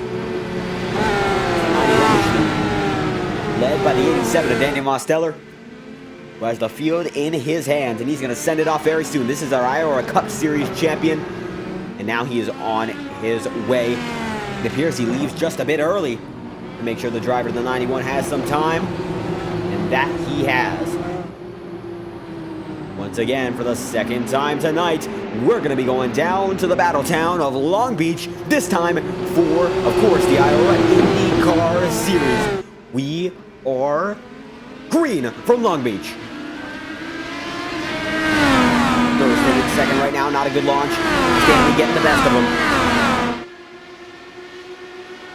Led by the 87 of Daniel Mosteller, who has the field in his hands, and he's going to send it off very soon. This is our IORA Cup Series champion, and now he is on his way. It appears he leaves just a bit early to make sure the driver of the 91 has some time, and that he has. Once again, for the second time tonight, we're going to be going down to the battle town of Long Beach, this time for, of course, the IORA IndyCar Series. We are green from Long Beach. Thurston in second right now, not a good launch. Stanley getting the best of him.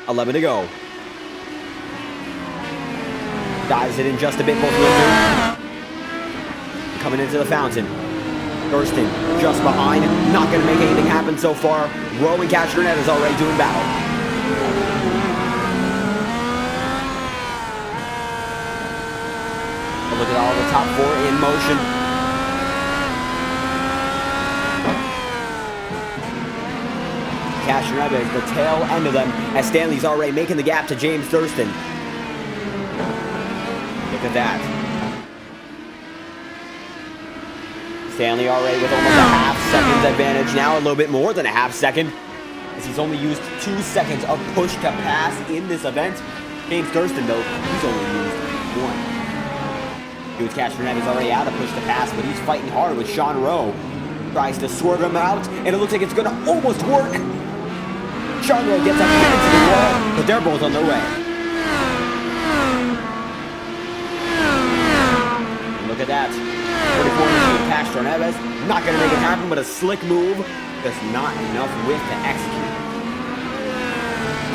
11 to go. Dives it in just a bit, both of them do. Coming into the fountain. Thurston just behind. Not going to make anything happen so far. Rowe and Castronet is already doing battle. A look at all the top 4 in motion. Castronet is the tail end of them as Stanley's already making the gap to James Thurston. Look at that. Stanley already with almost a half-second advantage now, a little bit more than a half-second, as he's only used 2 seconds of push to pass in this event. James Thurston, though, he's only used 1. Dude's Castroneves already out of push to pass, but he's fighting hard with Sean Rowe. Tries to swerve him out, and it looks like it's going to almost work. Sean Rowe gets up into the wall, but they're both on their way. And look at that. 44 machine Castroneves, not going to make it happen, but a slick move. Just not enough width to execute.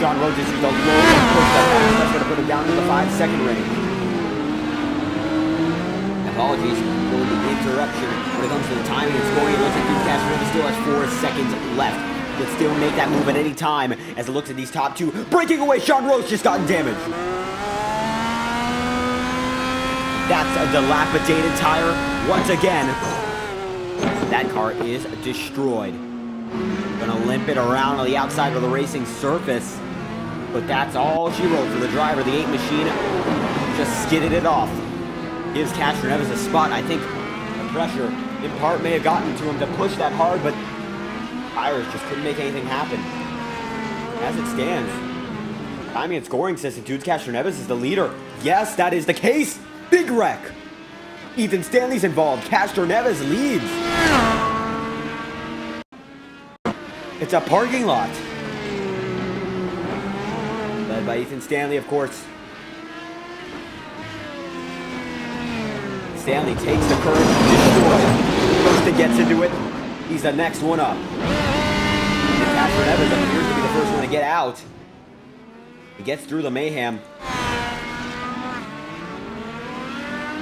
John Rowe just used a low push to pass. That's going to put him down to the 5-second range. Apologies for the interruption when it comes to the timing and scoring. It looks like Castroneves still has 4 seconds left. He can still make that move at any time as it looks at these top two. Breaking away, Sean Rowe's just gotten damaged. That's a dilapidated tire once again. That car is destroyed. Gonna limp it around on the outside of the racing surface. But that's all she wrote for the driver. The 8 machine just skidded it off. Gives Castroneves a spot. I think the pressure in part may have gotten to him to push that hard, but tires just couldn't make anything happen. As it stands, timing and scoring system, Dudes Castroneves is the leader. Yes, that is the case. Big wreck. Ethan Stanley's involved. Castroneves leads. It's a parking lot. Led by Ethan Stanley, of course. Stanley takes the curve, destroyed. Thurston gets into it. He's the next one up. And Castroneves appears to be the first one to get out. He gets through the mayhem.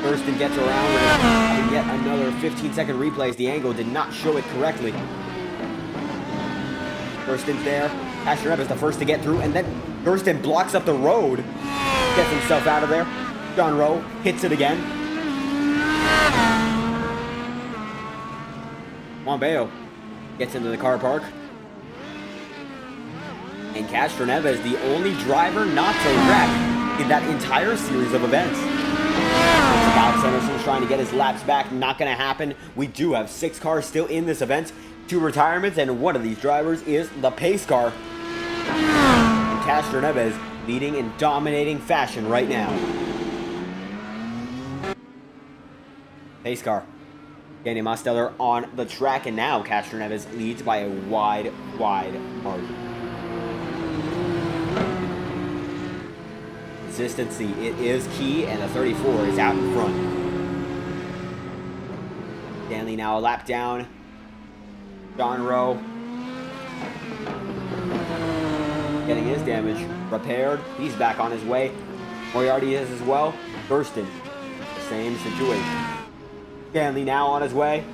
Thurston gets around with it. And yet another 15-second replay as the angle did not show it correctly. Thurston's there. Castroneves the first to get through, and then Thurston blocks up the road. Gets himself out of there. John Rowe hits it again. Juan Bayo gets into the car park. And Castroneves, the only driver not to wreck in that entire series of events. Alex Anderson's trying to get his laps back. Not going to happen. We do have 6 cars still in this event. 2 retirements, and one of these drivers is the pace car. And Castroneves leading in dominating fashion right now. Pace car. Danny Mosteller on the track, and now Castroneves leads by a wide margin. Consistency, it is key, and the 34 is out in front. Stanley now a lap down. John Rowe getting his damage repaired. He's back on his way. Moriarty is as well. Thurston, the same situation. Stanley now on his way.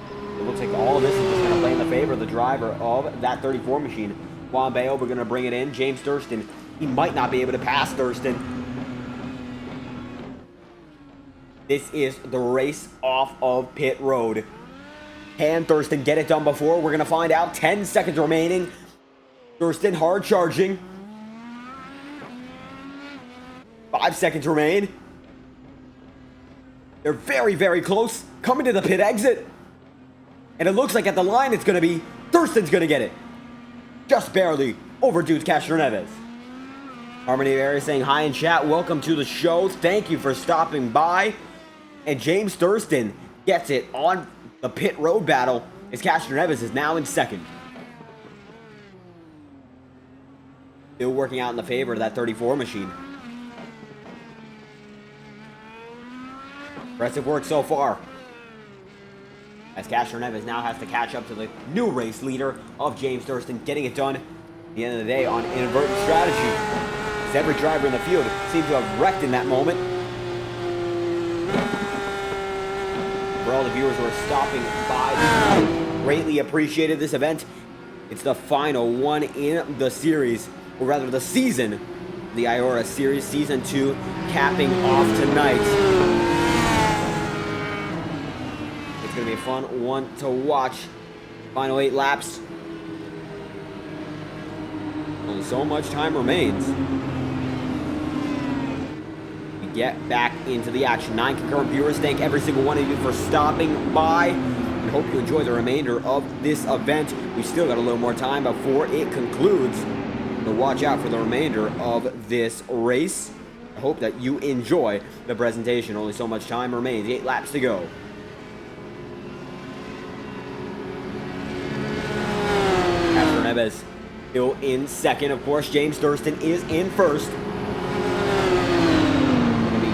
It looks like all of this is just going to play in the favor of the driver of that 34 machine. Juan Bayo, we're going to bring it in. James Thurston, he might not be able to pass Thurston. This is the race off of pit road. Can Thurston get it done before? We're going to find out. 10 seconds remaining. Thurston hard charging. 5 seconds remain. They're very close. Coming to the pit exit. And it looks like at the line it's going to be Thurston's going to get it. Just barely over Dudes Castroneves. Harmony Area saying hi in chat. Welcome to the show. Thank you for stopping by. And James Thurston gets it on the pit road battle as Castroneves is now in second. Still working out in the favor of that 34 machine. Impressive work so far. As Castroneves now has to catch up to the new race leader of James Thurston, getting it done at the end of the day on inadvertent strategy. As every driver in the field seems to have wrecked in that moment. For all the viewers who are stopping by, greatly appreciated this event. It's the final one in the series, or rather the season, the IORA Series Season 2, capping off tonight. It's going to be a fun one to watch. Final 8 laps. Only so much time remains. We get back into the action. 9 concurrent viewers. Thank every single one of you for stopping by. I hope you enjoy the remainder of this event. We still got a little more time before it concludes. So watch out for the remainder of this race. I hope that you enjoy the presentation. Only so much time remains. 8 laps to go. Castro Neves still in second. Of course, James Thurston is in first.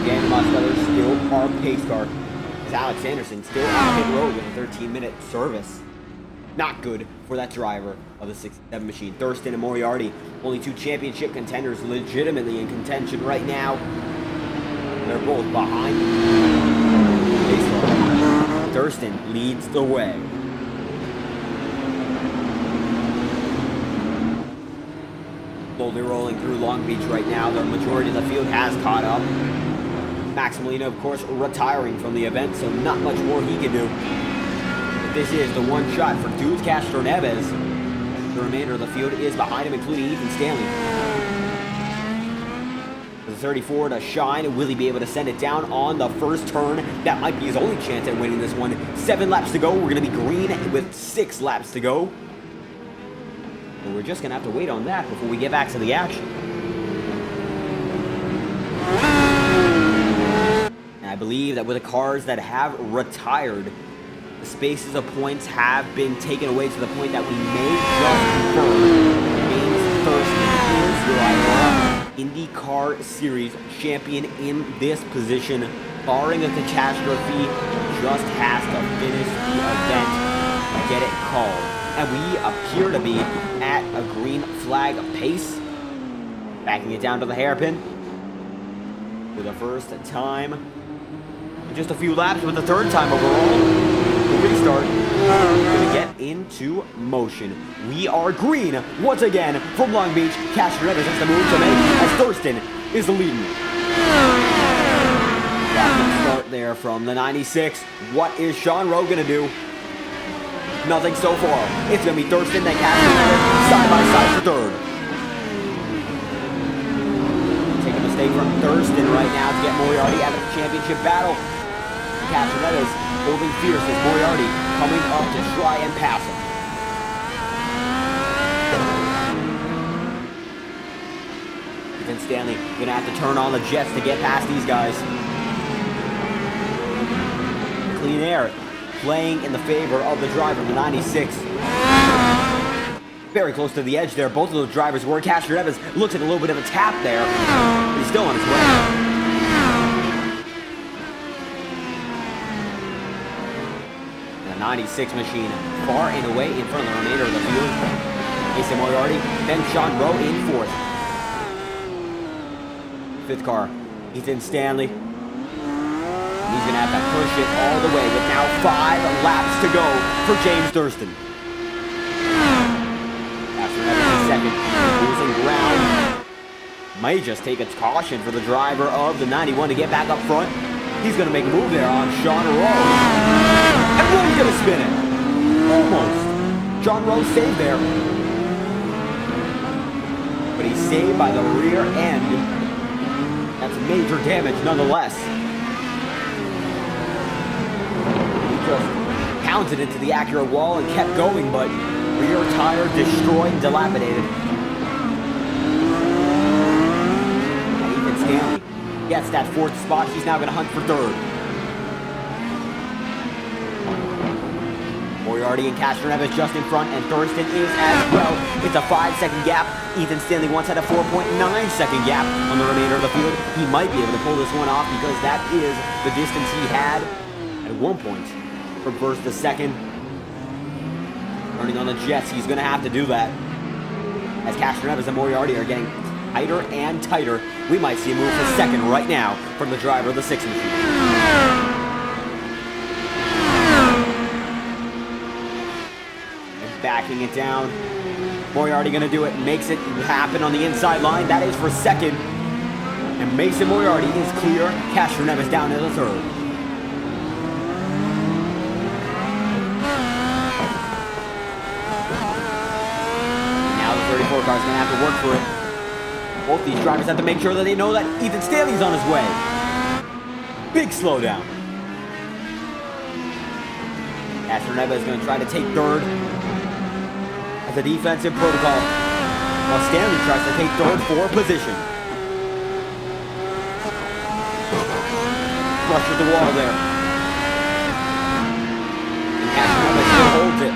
Dan Mosteller still our pace car. Alex Anderson still on pit road with a 13-minute service. Not good for that driver of the 67 machine. Thurston and Moriarty, only 2 championship contenders legitimately in contention right now. They're both behind the pace car. Thurston leads the way. Slowly rolling through Long Beach right now. The majority of the field has caught up. Max Molina, of course, retiring from the event, so not much more he can do. But this is the one shot for Dudes Castro Neves. The remainder of the field is behind him, including Ethan Stanley. The 34 to shine. Will he be able to send it down on the first turn? That might be his only chance at winning this one. 7 laps to go. We're going to be green with 6 laps to go. And we're just going to have to wait on that before we get back to the action. I believe that with the cars that have retired, the spaces of points have been taken away to the point that we may just confirm James Thurston is your IORA IndyCar Series champion in this position. Barring a catastrophe, just has to finish the event and get it called. And we appear to be at a green flag pace. Backing it down to the hairpin for the first time. Just a few laps with the 3rd time overall. The restart. We're going to get into motion. We are green once again from Long Beach. Castro Neves has the move to make as Thurston is the leading. Rapid start there from the 96. What is Sean Rowe going to do? Nothing so far. It's going to be Thurston and Castro Neves side by side for 3rd. Take a mistake from Thurston right now to get Moriarty out of the championship battle. Castro Neves holding fierce as Moriarty coming up to try and pass him. Ethan Stanley gonna have to turn on the jets to get past these guys. Clean air playing in the favor of the driver, the 96. Very close to the edge there. Both of those drivers were. Castro Neves looks like a little bit of a tap there, but he's still on his way. The 96 machine far and away in front of the remainder of the field. Mason Moriarty, then Sean Rowe in 4th. 5th car, Ethan Stanley. He's going to have to push it all the way with now 5 laps to go for James Thurston. After another second, losing ground. Might just take a caution for the driver of the 91 to get back up front. He's going to make a move there on Sean Rowe. And Rowe's going to spin it. Almost. Sean Rowe saved there. But he's saved by the rear end. That's major damage nonetheless. He just pounded into the Acura wall and kept going, but rear tire destroyed and dilapidated. And Ethan Stanley gets that 4th spot. He's now going to hunt for 3rd. Moriarty and Castro Neves just in front, and Thurston is as well. It's a 5-second gap. Ethan Stanley once had a 4.9-second gap on the remainder of the field. He might be able to pull this one off because that is the distance he had at one point from 1st to 2nd. Turning on the jets, he's going to have to do that. As Castro Neves and Moriarty are getting tighter and tighter, we might see a move for 2nd right now from the driver of the 6 machine. Backing it down. Moriarty going to do it. Makes it happen on the inside line. That is for 2nd. And Mason Moriarty is clear. Castro Neves down to the 3rd. Now the 34 car is going to have to work for it. Both these drivers have to make sure that they know that Ethan Stanley's on his way. Big slowdown. Castroneva is going to try to take third as a defensive protocol, while Stanley tries to take third for position. Flush with the wall there. And Castroneva still holds it.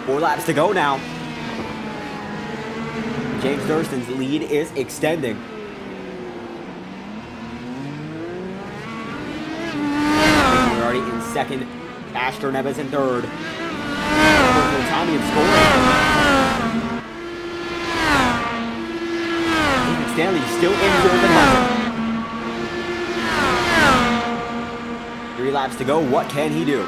4 laps to go now. James Thurston's lead is extending. We're already in second. Castroneva's in third. Tommy in scoring. Ethan Stanley still in fourth and hunting. 3 laps to go. What can he do?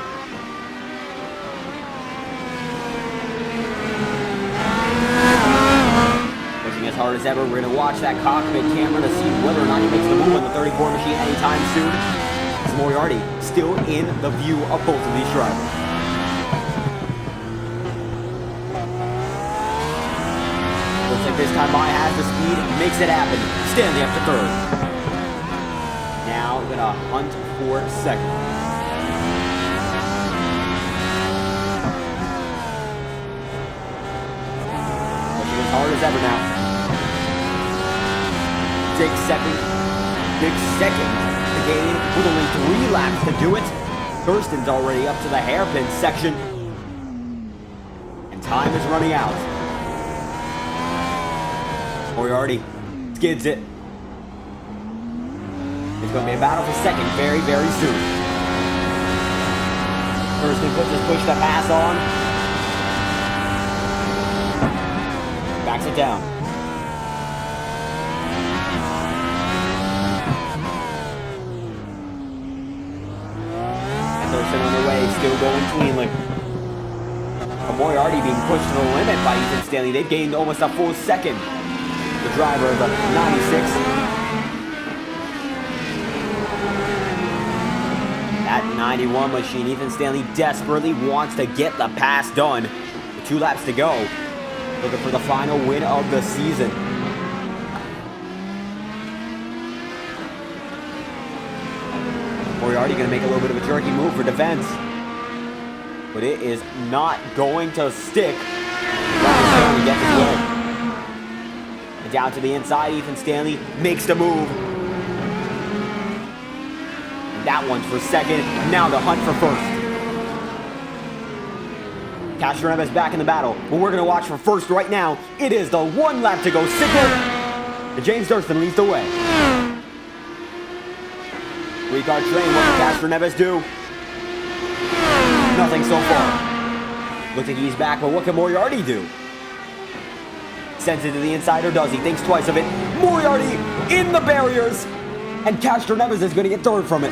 Pushing as hard as ever. We're going to watch that cockpit camera to see whether or not he makes the move on the 34 machine anytime soon. As Moriarty still in the view of both of these drivers. Looks like this time by has the speed, makes it happen. Stanley up to third. Now gonna hunt for second. Pushing as hard as ever now. Takes second. Big second to gain with only 3 laps to do it. Thurston's already up to the hairpin section. And time is running out. Moriarty skids it. It's going to be a battle for second very, very soon. Thurston puts his push to pass on. Backs it down. And Thurston on the way, still going cleanly. But Moriarty being pushed to the limit by Ethan Stanley. They've gained almost a full second. The driver of the 96. That 91 machine, Ethan Stanley desperately wants to get the pass done. With 2 laps to go. Looking for the final win of the season. Moriarty going to make a little bit of a jerky move for defense. But it is not going to stick. Stanley gets his way. Down to the inside, Ethan Stanley makes the move. And that one's for second. Now the hunt for first. Castroneva's back in the battle, but we're going to watch for first right now. It is the 1 lap to go signal. And James Thurston leads the way. 3-car train, what can Castroneva's do? Nothing so far. Looks like he's back, but what can Moriarty do? Sends it to the inside, or does he? Thinks twice of it. Moriarty in the barriers! And Castroneva's is going to get third from it.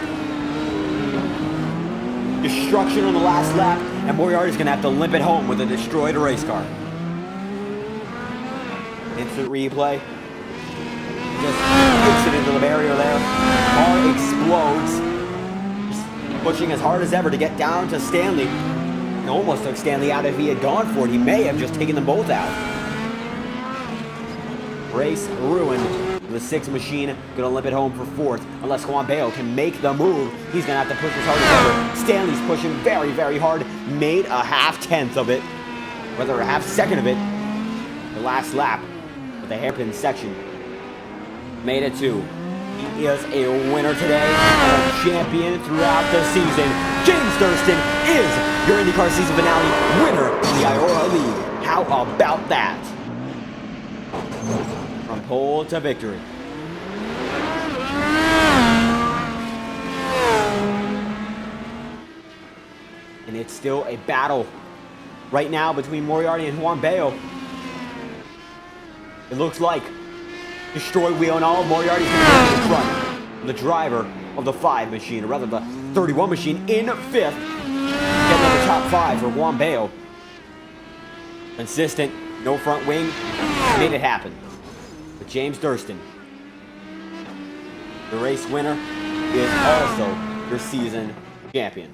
Destruction on the last lap, and Moriarty's going to have to limp it home with a destroyed race car. Instant replay. Just hits it into the barrier there. Car explodes. Just pushing as hard as ever to get down to Stanley. And almost took Stanley out if he had gone for it. He may have just taken them both out. Race ruined. The 6 machine gonna limp it home for 4th unless Juan Bayo can make the move. He's gonna have to push as hard as ever. Stanley's pushing very, very hard. Made a 1/2 of it, whether a 1/2 of it. The last lap with the hairpin section made it 2. He is a winner today and a champion throughout the season. James Thurston is your IndyCar season finale winner in the IORA League. How about that? From pole to victory. And it's still a battle right now between Moriarty and Juan Bayo. It looks like destroy wheel and all. Moriarty's going to be in front. The driver of the 5 machine, or rather the 31 machine, in 5th. Getting on the top 5 for Juan Bayo. Consistent, no front wing, made it happen. But James Thurston, the race winner, is also your season champion.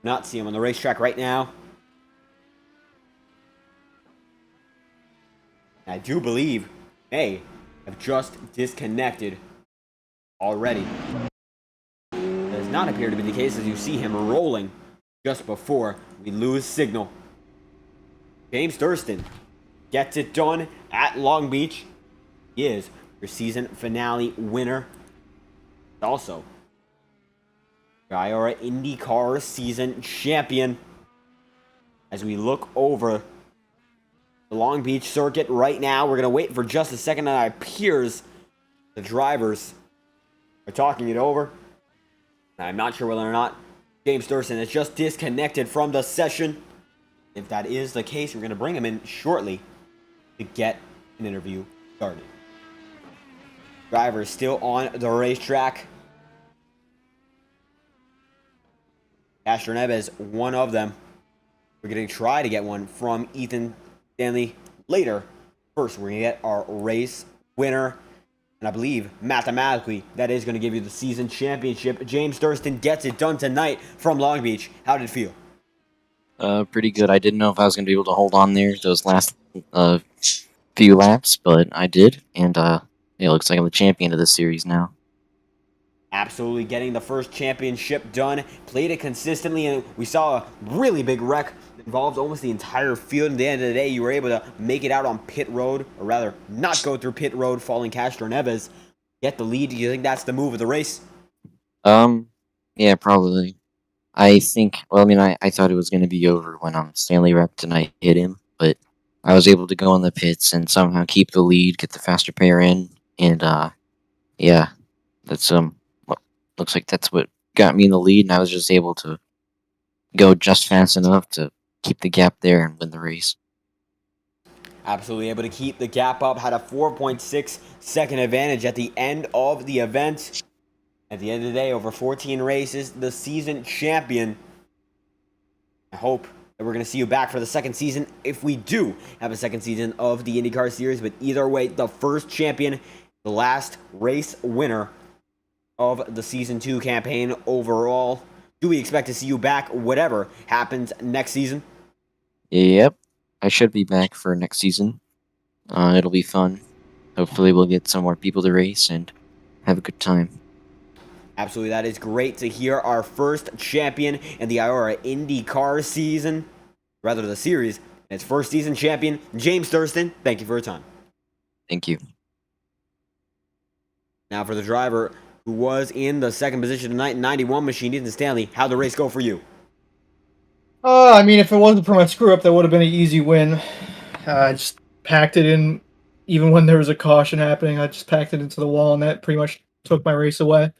Not see him on the racetrack right now. I do believe may have just disconnected already. Does not appear to be the case as you see him rolling just before we lose signal. James Thurston gets it done at Long Beach. He is your season finale winner. Also, IORA IndyCar season champion. As we look over the Long Beach circuit right now, we're going to wait for just a second, and it appears the drivers are talking it over. I'm not sure whether or not James Thurston is just disconnected from the session. If that is the case, we're going to bring him in shortly to get an interview started. Drivers still on the racetrack. Asher Neves, one of them. We're going to try to get one from Ethan Stanley later. First, we're going to get our race winner. And I believe, mathematically, that is going to give you the season championship. James Thurston gets it done tonight from Long Beach. How did it feel? Pretty good. I didn't know if I was going to be able to hold on there those last few laps, but I did. And it looks like I'm the champion of this series now. Absolutely getting the first championship done. Played it consistently, and we saw a really big wreck that involved almost the entire field. At the end of the day, you were able to make it out on pit road, or rather, not go through pit road, falling Castro Neves. Get the lead. Do you think that's the move of the race? Yeah, probably. I think, well, I mean, I thought it was going to be over when Stanley wrecked and I hit him, but I was able to go in the pits and somehow keep the lead, get the faster pair in, and, yeah, that's, looks like that's what got me in the lead, and I was just able to go just fast enough to keep the gap there and win the race. Absolutely able to keep the gap up. Had a 4.6 second advantage at the end of the event. At the end of the day, over 14 races, the season champion. I hope that we're going to see you back for the second season, if we do have a second season of the IndyCar Series. But either way, the first champion, the last race winner of the Season 2 campaign overall. Do we expect to see you back, whatever happens next season? Yep, I should be back for next season. It'll be fun. Hopefully we'll get some more people to race and have a good time. Absolutely, that is great to hear. Our first champion in the IORA IndyCar season, rather the series, its first season champion, James Thurston. Thank you for your time. Thank you. Now for the driver who was in the second position tonight, 91 machine, Ethan Stanley. How'd the race go for you? I mean, if it wasn't for my screw up, that would have been an easy win. I just packed it in, even when there was a caution happening. I just packed it into the wall, and that pretty much took my race away.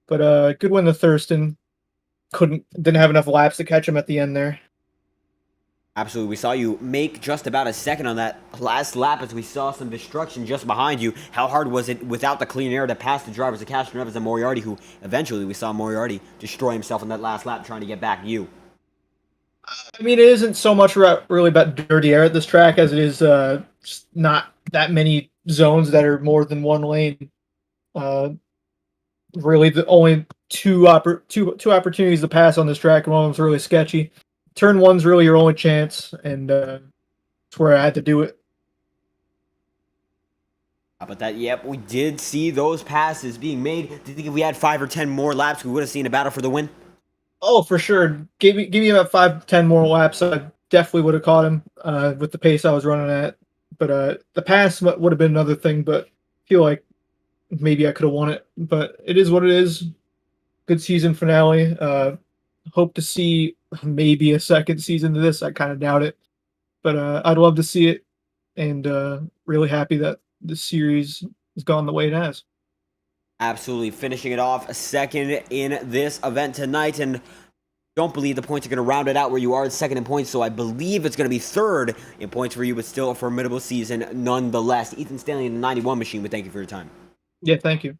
But good win to Thurston. Didn't have enough laps to catch him at the end there. Absolutely. We saw you make just about a second on that last lap as we saw some destruction just behind you. How hard was it without the clean air to pass the drivers of Castro Neves and Moriarty, who eventually we saw Moriarty destroy himself in that last lap trying to get back you? I mean, it isn't so much really about dirty air at this track as it is just not that many zones that are more than one lane. Really, the only two opportunities to pass on this track, and one of them's really sketchy. Turn one's really your only chance, and that's where I had to do it. How about that? Yep, we did see those passes being made. Do you think if we had 5 or 10 more laps, we would have seen a battle for the win? Oh, for sure. Give me about 5-10 more laps. I definitely would have caught him with the pace I was running at. But the pass would have been another thing, but I feel like maybe I could have won it. But it is what it is. Good season finale. Hope to see maybe a second season to this. I kind of doubt it. But I'd love to see it. And really happy that the series has gone the way it has. Absolutely finishing it off second in this event tonight, and don't believe the points are going to round it out where you are second in points, so I believe it's going to be third in points for you, but still a formidable season nonetheless. Ethan Stanley in the 91 machine, but thank you for your time. Yeah, thank you.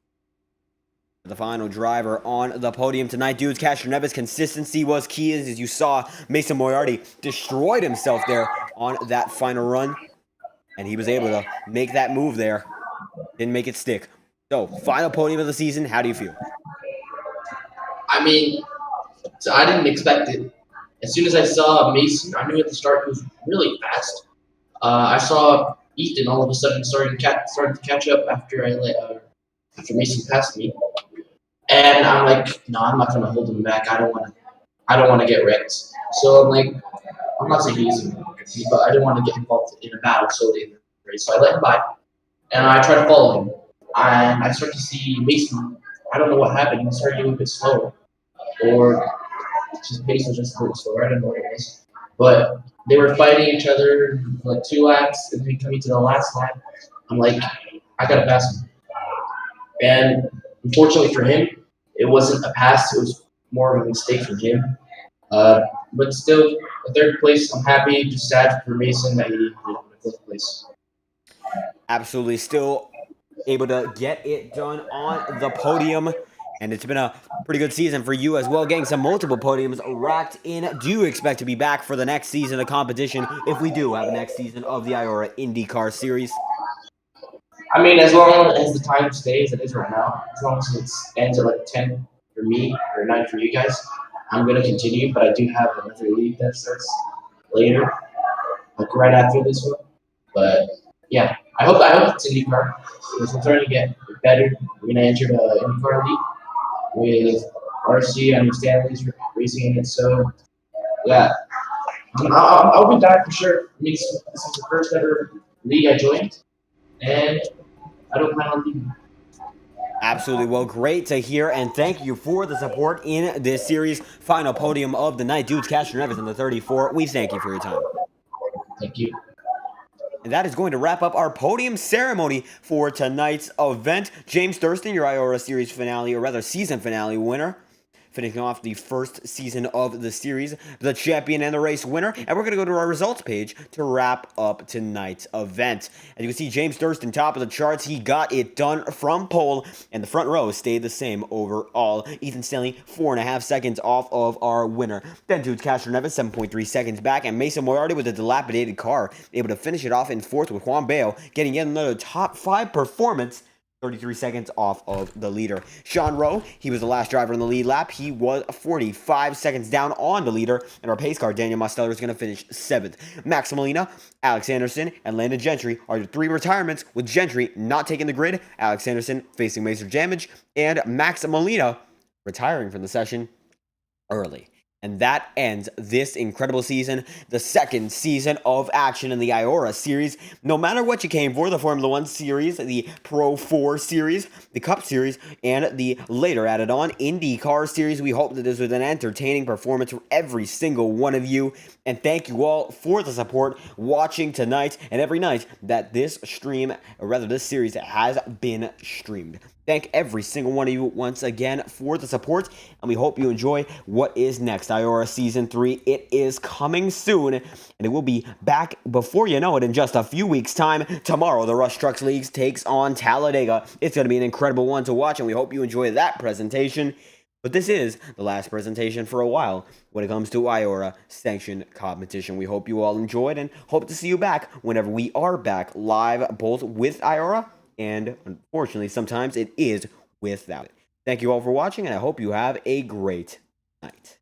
The final driver on the podium tonight, dudes. Castro Neves' consistency was key, as you saw Mason Moriarty destroyed himself there on that final run, and he was able to make that move there. Didn't make it stick. So, final podium of the season, how do you feel? I mean, so I didn't expect it. As soon as I saw Mason, I knew at the start he was really fast. I saw Ethan all of a sudden starting to catch up after I after Mason passed me. And I'm like, no, I'm not gonna hold him back. I don't want to get wrecked. So I'm like, I'm not saying he's a but I didn't want to get involved in a battle so late in the race. So I let him by, and I tried to follow him. And I started to see Mason. I don't know what happened. He started getting a bit slower, or his pace was just a little slower. I don't know what it was. But they were fighting each other for like 2 laps, and then coming to the last lap, I'm like, I gotta pass him. And unfortunately for him, it wasn't a pass. It was more of a mistake from him. But still, a third place. I'm happy. Just sad for Mason that he didn't get a fourth place. Absolutely, still able to get it done on the podium. And it's been a pretty good season for you as well, getting some multiple podiums racked in. Do you expect to be back for the next season of competition if we do have a next season of the IORA IndyCar Series? I mean, as long as the time stays as it is right now, as long as it ends at like 10 for me or 9 for you guys, I'm going to continue. But I do have another league that starts later, like right after this one. But yeah, I hope it's IndyCar because we're trying to get better. We're going to enter the IndyCar league with RC and Stanley's racing in it. So yeah, I'll be back for sure. I mean, this is the first ever league I joined, and I don't plan on leaving. Absolutely. Well, great to hear, and thank you for the support in this series. Final podium of the night, Dudes Castro-Neves in the 34. We thank you for your time. Thank you. And that is going to wrap up our podium ceremony for tonight's event. James Thurston, your IORA Series finale, or rather season finale winner, finishing off the first season of the series, the champion and the race winner. And we're going to go to our results page to wrap up tonight's event. As you can see, James Thurston, top of the charts. He got it done from pole, and the front row stayed the same overall. Ethan Stanley, 4.5 seconds off of our winner. Then Dudes Castro-Neves, 7.3 seconds back, and Mason Moriarty with a dilapidated car, able to finish it off in fourth with Juan Bayo, getting yet another top 5 performance, 33 seconds off of the leader. Sean Rowe, he was the last driver in the lead lap. He was 45 seconds down on the leader. And our pace car, Daniel Mosteller, is going to finish 7th. Max Molina, Alex Anderson, and Landon Gentry are the 3 retirements, with Gentry not taking the grid, Alex Anderson facing major damage, and Max Molina retiring from the session early. And that ends this incredible season, the second season of action in the IORA Series. No matter what you came for, the Formula 1 Series, the Pro 4 Series, the Cup Series, and the later added on IndyCar Series, we hope that this was an entertaining performance for every single one of you. And thank you all for the support watching tonight and every night that this stream, or rather this series, has been streamed. Thank every single one of you once again for the support, and we hope you enjoy what is next. IORA Season 3, it is coming soon, and it will be back before you know it in just a few weeks' time. Tomorrow, the Rush Trucks Leagues takes on Talladega. It's going to be an incredible one to watch, and we hope you enjoy that presentation. But this is the last presentation for a while when it comes to IORA sanctioned competition. We hope you all enjoyed and hope to see you back whenever we are back live, both with IORA and unfortunately, sometimes it is without it. Thank you all for watching, and I hope you have a great night.